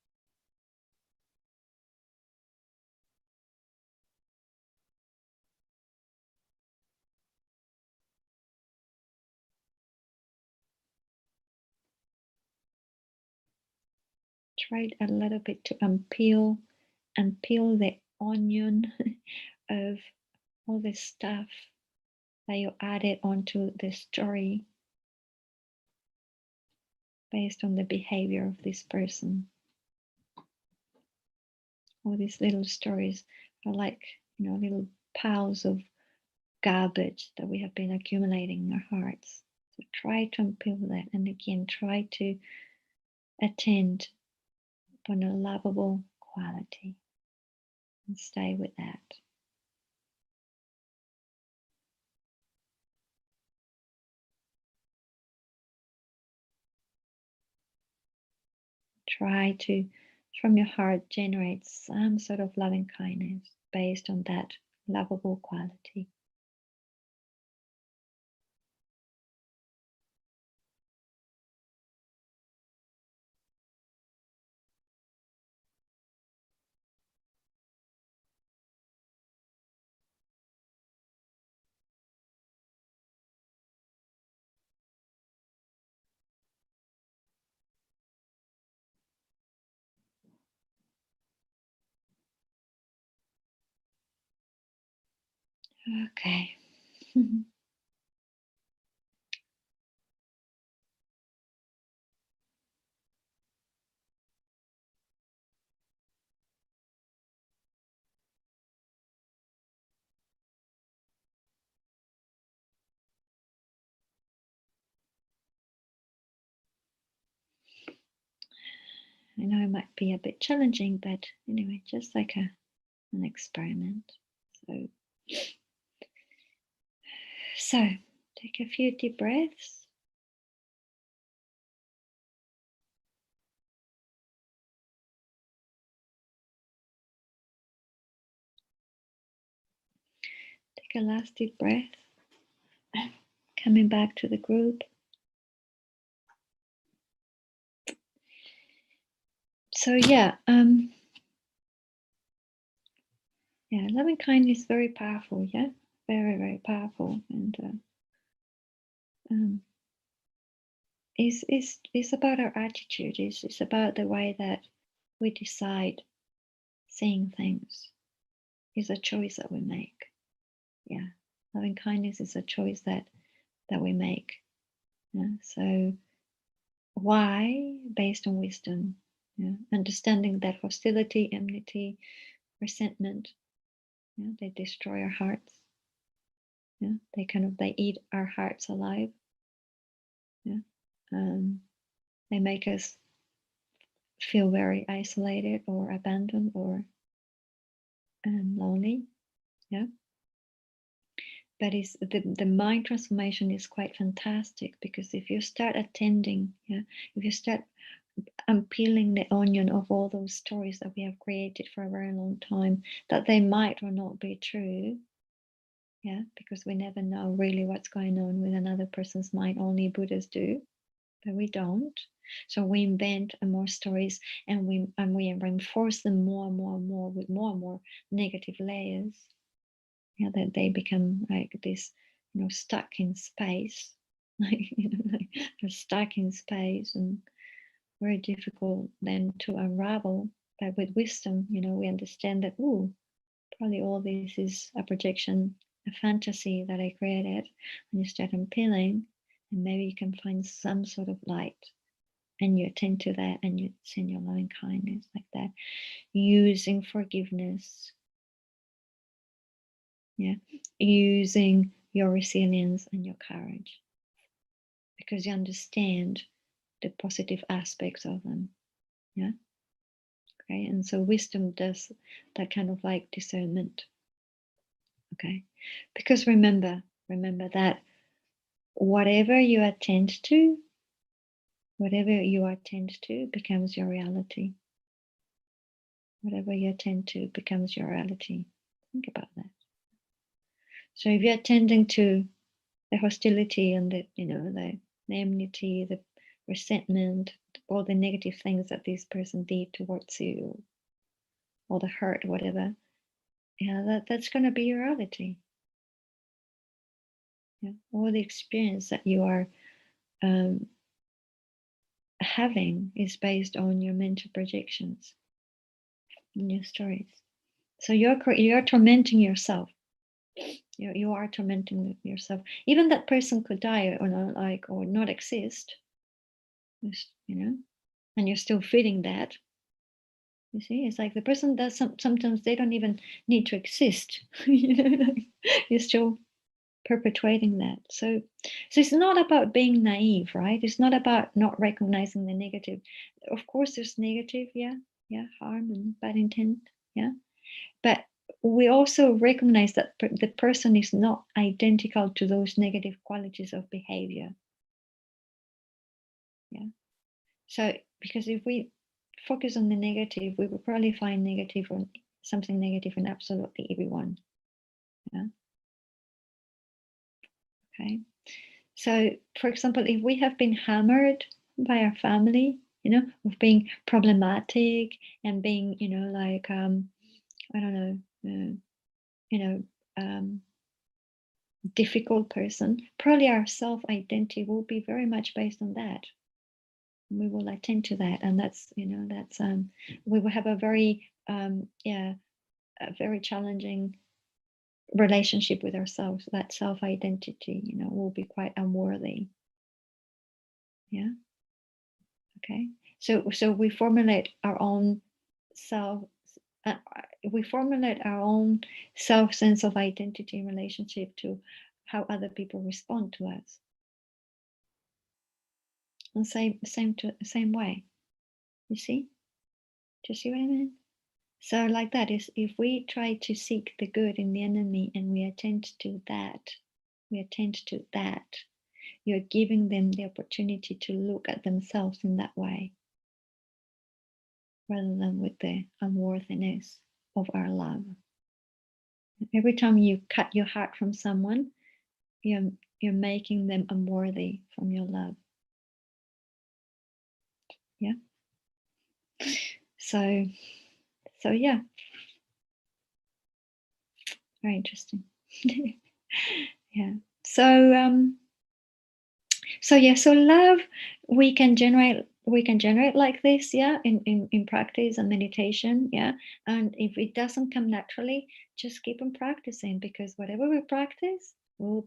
Try a little bit to unpeel the onion of all this stuff that you added onto the story based on the behavior of this person. All these little stories are like, little piles of garbage that we have been accumulating in our hearts. So try to unpeel that, and again, try to attend upon a lovable quality and stay with that. Try to, from your heart, generate some sort of loving kindness based on that lovable quality. Okay. I know it might be a bit challenging, but anyway, just like an experiment. So take a few deep breaths. Take a last deep breath. Coming back to the group. So loving kindness is very powerful. Yeah, very, very powerful, and it's about our attitude. It's about the way that we decide seeing things. is a choice that we make. Yeah. Loving kindness is a choice that we make. Yeah. So why? Based on wisdom. Yeah. Understanding that hostility, enmity, resentment, yeah, they destroy our hearts. Yeah. They eat our hearts alive. Yeah. They make us feel very isolated or abandoned or lonely. Yeah. But the mind transformation is quite fantastic, because if you start attending, yeah, if you start peeling the onion of all those stories that we have created for a very long time, that they might or not be true, yeah, because we never know really what's going on with another person's mind. Only Buddhas do, but we don't. So we invent more stories, and we reinforce them more and more and more with more and more negative layers. Yeah, that they become like this, stuck in space, like, like they're stuck in space, and very difficult then to unravel. But with wisdom, we understand that, probably all this is a projection, a fantasy that I created, and you start unpeeling, and maybe you can find some sort of light, and you attend to that, and you send your loving kindness like that, using forgiveness. Yeah, using your resilience and your courage, because you understand the positive aspects of them. Yeah. Okay. And so wisdom does that kind of like discernment. Okay. Because remember that whatever you attend to becomes your reality. Whatever you attend to becomes your reality. Think about that. So if you're attending to the hostility and the enmity, the resentment, all the negative things that this person did towards you, or the hurt, whatever, yeah, that's going to be your reality. Yeah, all the experience that you are having is based on your mental projections and your stories. So you're tormenting yourself. You are tormenting yourself. Even that person could die or not exist. And you're still feeding that. You see, it's like the person does sometimes they don't even need to exist. You're still perpetuating that. So it's not about being naive, right? It's not about not recognizing the negative. Of course, there's negative, yeah, harm and bad intent, yeah. But we also recognize that the person is not identical to those negative qualities of behavior. Yeah. So, because if we focus on the negative, we will probably find something negative in absolutely everyone. Yeah. Okay. So, for example, if we have been hammered by our family, of being problematic and being, I don't know, difficult person, probably our self-identity will be very much based on that. We will attend to that, and that's we will have a very a very challenging relationship with ourselves. That self-identity, will be quite unworthy. Yeah. Okay. So we formulate our own self. Uh, we formulate our own self sense of identity in relationship to how other people respond to us. And same way. You see? Do you see what I mean? So like that is, if we try to seek the good in the enemy and we attend to that, you're giving them the opportunity to look at themselves in that way, rather than with the unworthiness of our love. Every time you cut your heart from someone, you're making them unworthy from your love. Yeah. So yeah. Very interesting. Yeah. So love we can generate we can generate like this, yeah, in practice and meditation, yeah. And if it doesn't come naturally, just keep on practicing, because whatever we practice, we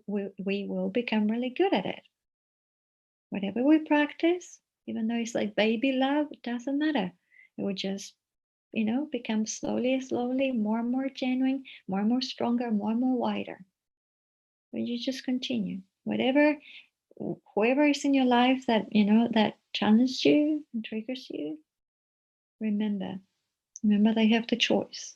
will become really good at it. Whatever we practice, even though it's like baby love, it doesn't matter. It will just, become slowly, more and more genuine, more and more stronger, more and more wider. But you just continue. Whoever is in your life that, that challenges you and triggers you, remember that you have the choice.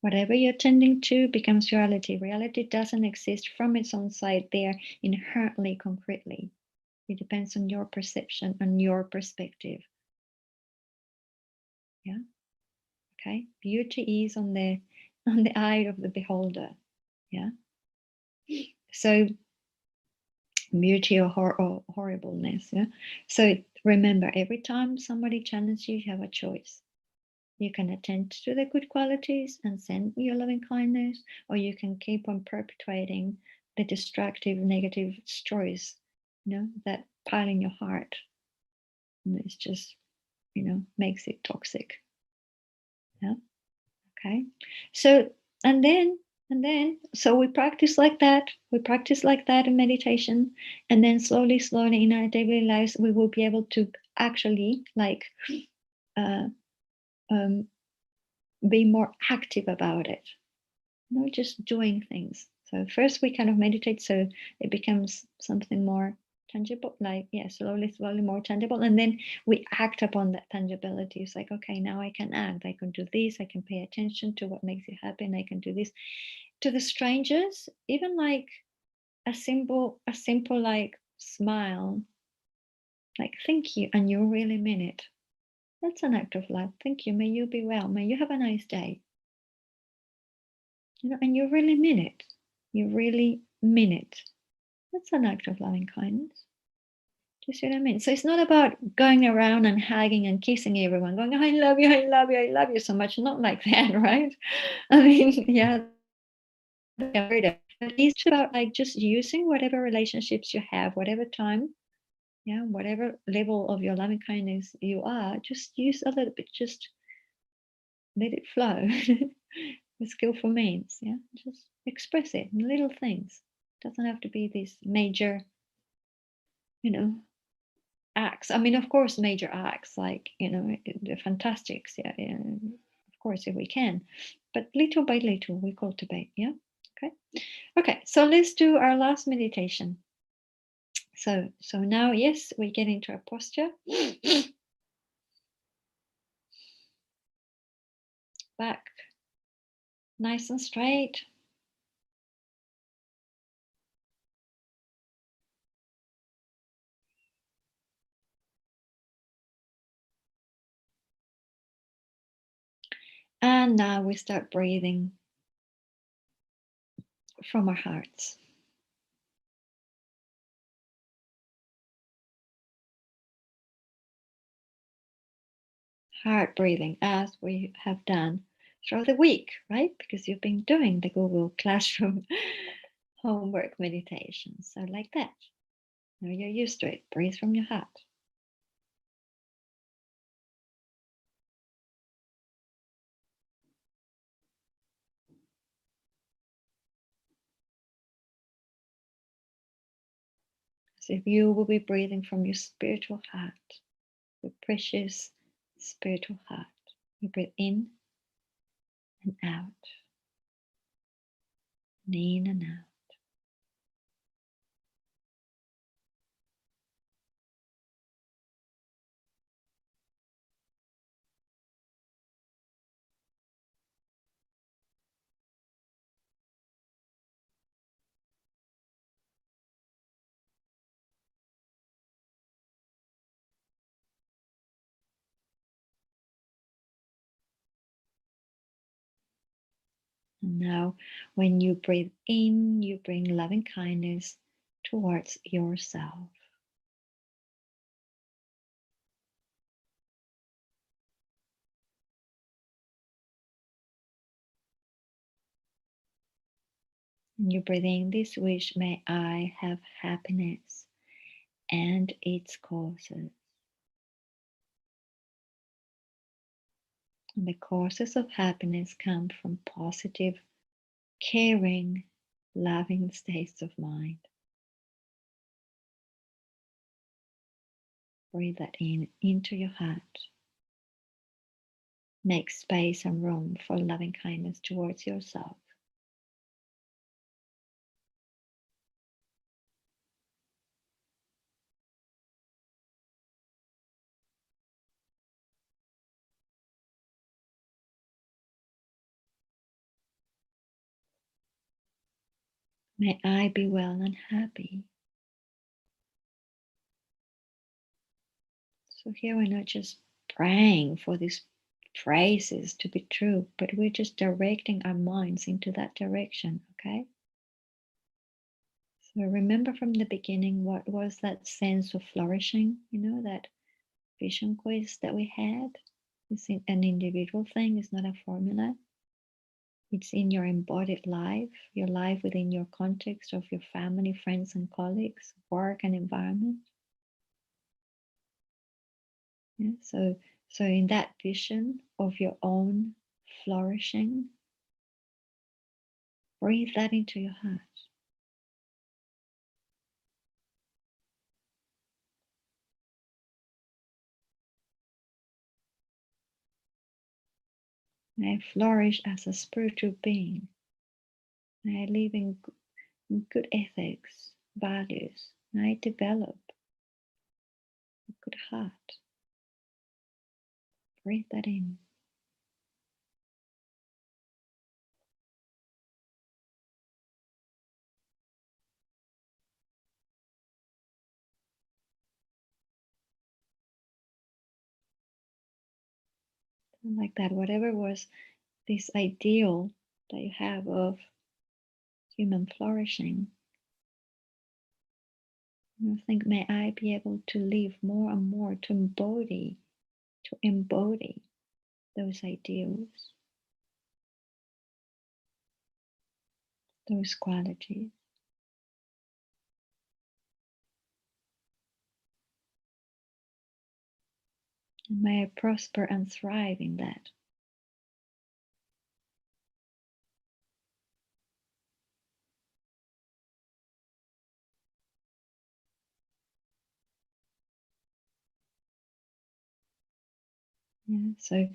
Whatever you're tending to becomes reality. Reality doesn't exist from its own side there inherently, concretely. It depends on your perception and your perspective. Yeah. Okay. Beauty is on the eye of the beholder. Yeah. So beauty or horribleness. Yeah. So remember, every time somebody challenges you, you have a choice. You can attend to the good qualities and send your loving kindness, or you can keep on perpetuating the destructive, negative stories, that pile in your heart. And it's just, makes it toxic. Yeah. Okay. So, and then, so we practice like that. We practice like that in meditation. And then slowly, in our daily lives, we will be able to actually uh, um, be more active about it, not just doing things. So first we kind of meditate, so it becomes something more tangible, like, yeah, slowly more tangible, and then we act upon that tangibility. It's like, okay, now I can act, I can do this, I can pay attention to what makes you happy, and I can do this to the strangers, even like a simple like smile, like thank you, and you really mean it. That's an act of love. Thank you, may you be well, may you have a nice day. And you really mean it. You really mean it. That's an act of loving kindness. Do you see what I mean? So it's not about going around and hugging and kissing everyone, going, I love you, I love you, I love you so much. Not like that, right? I mean, yeah, but it's about like just using whatever relationships you have, whatever time, yeah, whatever level of your loving kindness you are, just use a little bit, just let it flow with skillful means. Yeah, just express it in little things. Doesn't have to be these major, you know, acts. I mean, of course, major acts like, the fantastics. Yeah, yeah, of course, if we can, but little by little we cultivate. Yeah. Okay. Okay. So let's do our last meditation. So now, yes, we get into our posture. Back nice and straight. And now we start breathing from our hearts. Heart breathing, as we have done throughout the week, right? Because you've been doing the Google Classroom homework meditation. So, like that. Now you're used to it. Breathe from your heart. As if you will be breathing from your spiritual heart, your precious spiritual heart. You breathe in and out, and in and out. And now, when you breathe in, you bring loving kindness towards yourself. And you breathe in this wish, may I have happiness and its causes. And the causes of happiness come from positive, caring, loving states of mind. Breathe that in into your heart. Make space and room for loving kindness towards yourself. May I be well and happy. So here we're not just praying for these phrases to be true, but we're just directing our minds into that direction, okay? So remember from the beginning, what was that sense of flourishing, that vision quiz that we had? It's an individual thing, it's not a formula. It's in your embodied life, your life within your context of your family, friends, and colleagues, work, and environment. Yeah, so in that vision of your own flourishing, breathe that into your heart. May I flourish as a spiritual being. May I live in good ethics, values. May I develop a good heart. Breathe that in. Like that, whatever was this ideal that you have of human flourishing, think, may I be able to live more and more to embody those ideals, those qualities. And may I prosper and thrive in that. Yeah. So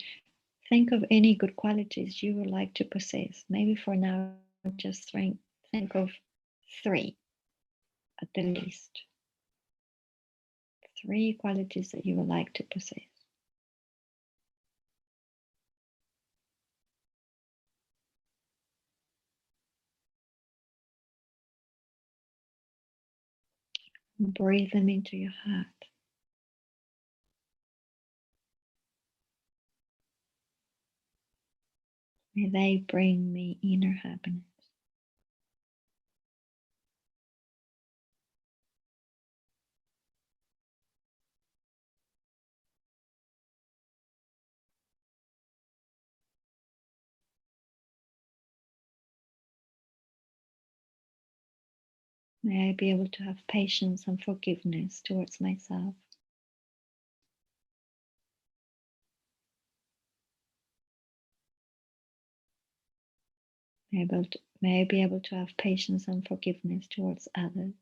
think of any good qualities you would like to possess. Maybe for now, just think of 3 at the least. 3 qualities that you would like to possess. Breathe them into your heart. May they bring me inner happiness. May I be able to have patience and forgiveness towards myself. May I be able to have patience and forgiveness towards others.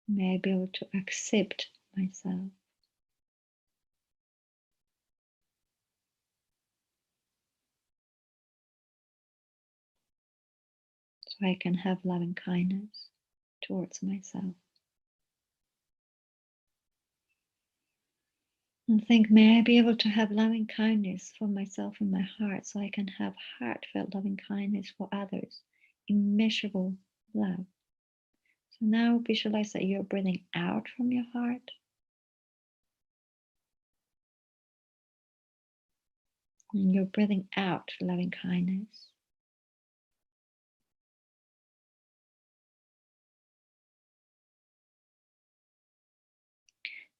May I be able to accept myself. So I can have loving kindness towards myself. And think, may I be able to have loving kindness for myself in my heart so I can have heartfelt loving kindness for others, immeasurable love. So now visualize that you're breathing out from your heart. And you're breathing out loving kindness.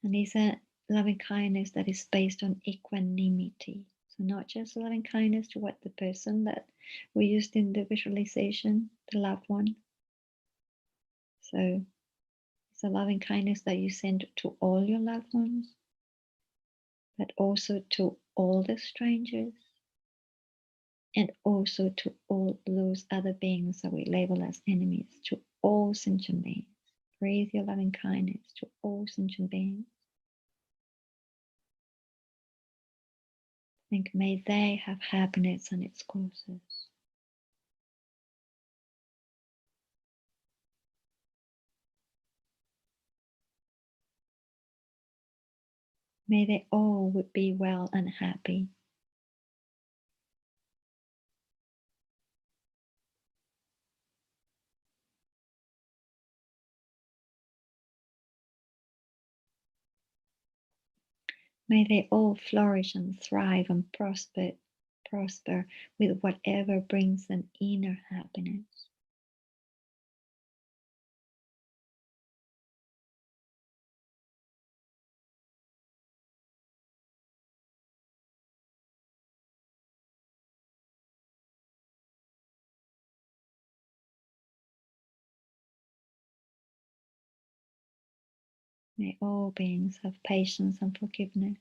And it's a loving kindness that is based on equanimity. So not just loving kindness toward the person that we used in the visualization, the loved one. So it's a loving kindness that you send to all your loved ones, but also to all the strangers, and also to all those other beings that we label as enemies, to all sentient beings. Breathe your loving kindness to all sentient beings. Think, may they have happiness and its causes. May they all be well and happy. May they all flourish and thrive and prosper with whatever brings them inner happiness. May all beings have patience and forgiveness.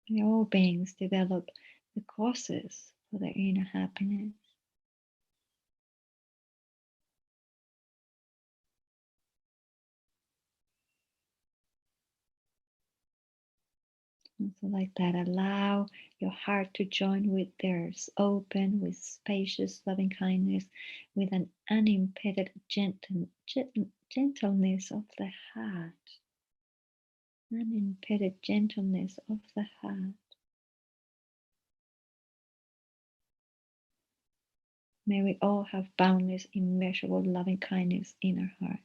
May all beings develop the causes for their inner happiness. And so like that, allow your heart to join with theirs, open with spacious loving kindness, with an unimpeded gentleness of the heart. Unimpeded gentleness of the heart. May we all have boundless, immeasurable loving kindness in our hearts.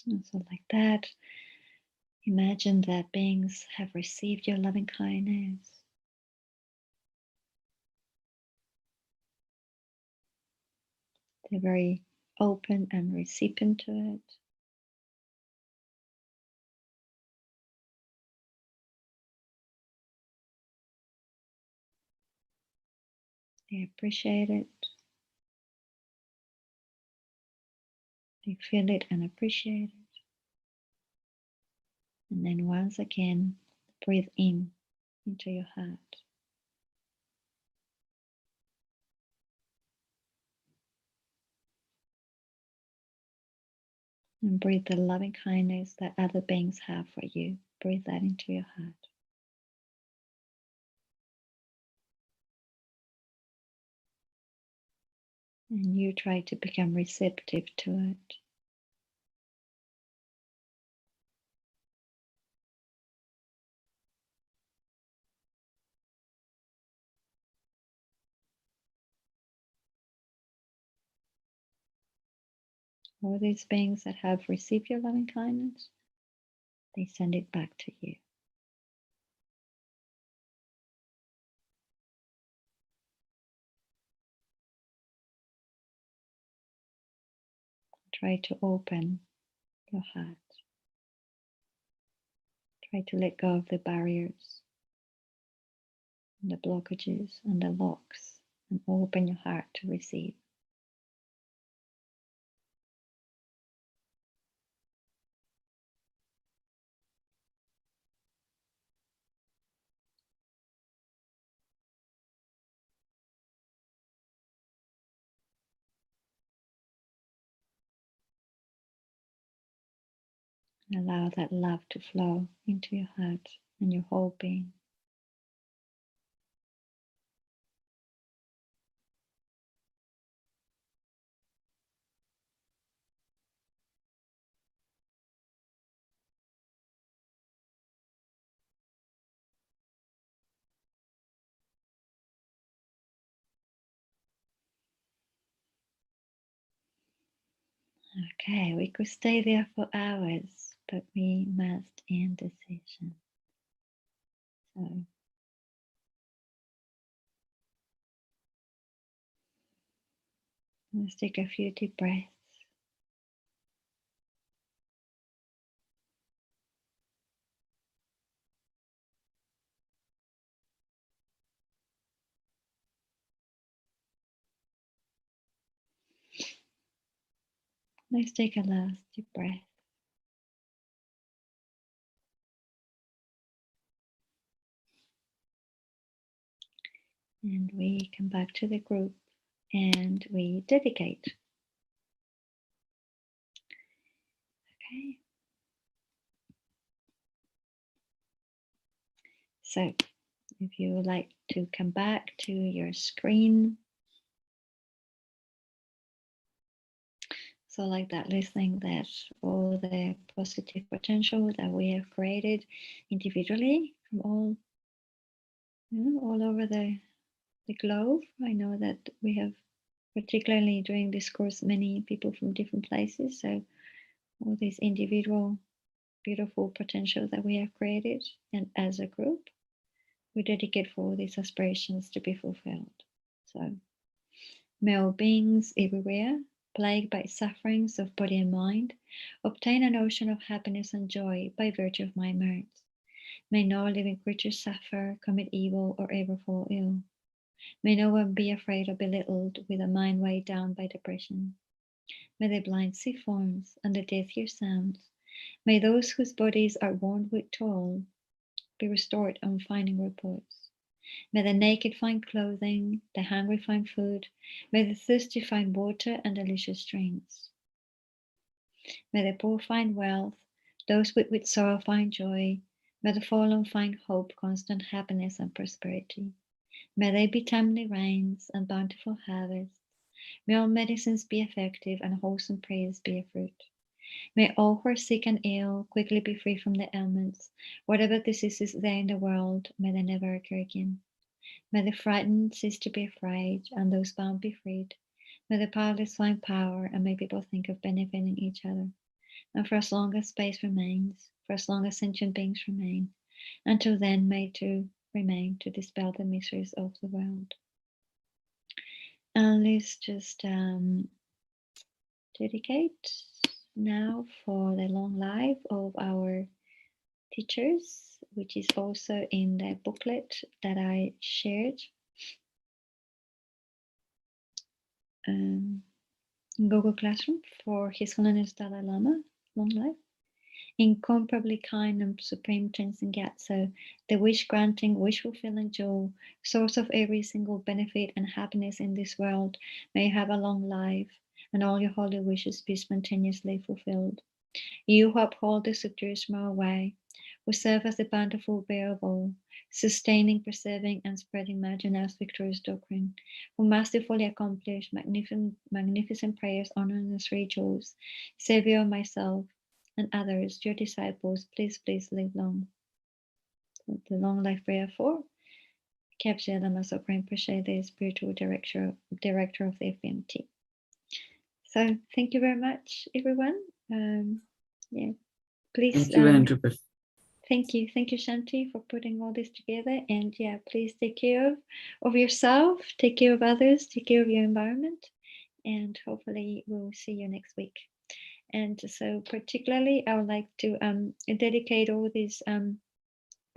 And so like that, imagine that beings have received your loving kindness. They're very open and recipient to it. They appreciate it. They feel it and appreciate it. And then once again, breathe in into your heart. And breathe the loving kindness that other beings have for you. Breathe that into your heart. And you try to become receptive to it. All these beings that have received your loving kindness, they send it back to you. Try to open your heart. Try to let go of the barriers, and the blockages, and the locks, and open your heart to receive. And allow that love to flow into your heart and your whole being. Okay, we could stay there for hours, but we must end the session. So let's take a few deep breaths. Let's take a last deep breath. And we come back to the group and we dedicate. Okay. So if you would like to come back to your screen, so like that, listening that all the positive potential that we have created individually from all, all over the globe. I know that we have, particularly during this course, many people from different places. So all these individual beautiful potential that we have created, and as a group, we dedicate for all these aspirations to be fulfilled. So may all beings everywhere, plagued by sufferings of body and mind, obtain an ocean of happiness and joy by virtue of my merits. May no living creature suffer, commit evil, or ever fall ill. May no one be afraid or belittled with a mind weighed down by depression. May the blind see forms and the deaf hear sounds. May those whose bodies are worn with toil be restored on finding repose. May the naked find clothing, the hungry find food. May the thirsty find water and delicious drinks. May the poor find wealth, those with sorrow find joy. May the fallen find hope, constant happiness, and prosperity. May they be timely rains and bountiful harvests. May all medicines be effective and wholesome prayers be a fruit. May all who are sick and ill quickly be free from the ailments. Whatever disease is there in the world, may they never occur again. May the frightened cease to be afraid, and those bound be freed. May the powerless find power, and may people think of benefiting each other. And for as long as space remains, for as long as sentient beings remain, until then may too remain to dispel the miseries of the world. And let's just dedicate now for the long life of our teachers, which is also in the booklet that I shared in Google Classroom for His Holiness Dalai Lama, long life. Incomparably kind and supreme Tenzin, the wish-granting, wish-fulfilling jewel, source of every single benefit and happiness in this world, may you have a long life, and all your holy wishes be spontaneously fulfilled. You who uphold the subdued small way, who serve as the bountiful bearer of all, sustaining, preserving, and spreading Majana's victorious doctrine, who masterfully accomplish magnificent prayers honoring the three jewels, Savior, myself, and others, your disciples, please live long. The long life prayer for Kyabje Lama Sokhram Pashe, the spiritual director of the FMT. So thank you very much, everyone. Yeah, please. Thank you, Andrew. Thank you, Shanti, for putting all this together. And yeah, please take care of yourself, take care of others, take care of your environment, and hopefully we'll see you next week. And so particularly, I would like to dedicate all this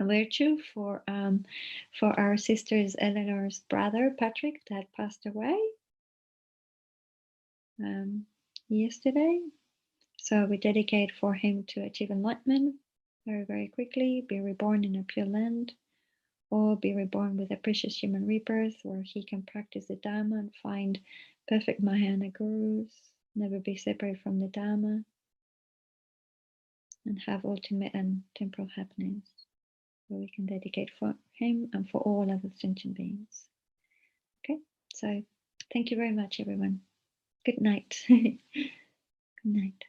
virtue for our sister's Eleanor's brother, Patrick, that passed away yesterday. So we dedicate for him to achieve enlightenment very, very quickly, be reborn in a pure land, or be reborn with a precious human rebirth where he can practice the Dharma and find perfect Mahayana gurus, never be separate from the Dharma, and have ultimate and temporal happiness. So we can dedicate for him and for all other sentient beings. Okay, so thank you very much, everyone. Good night. Good night.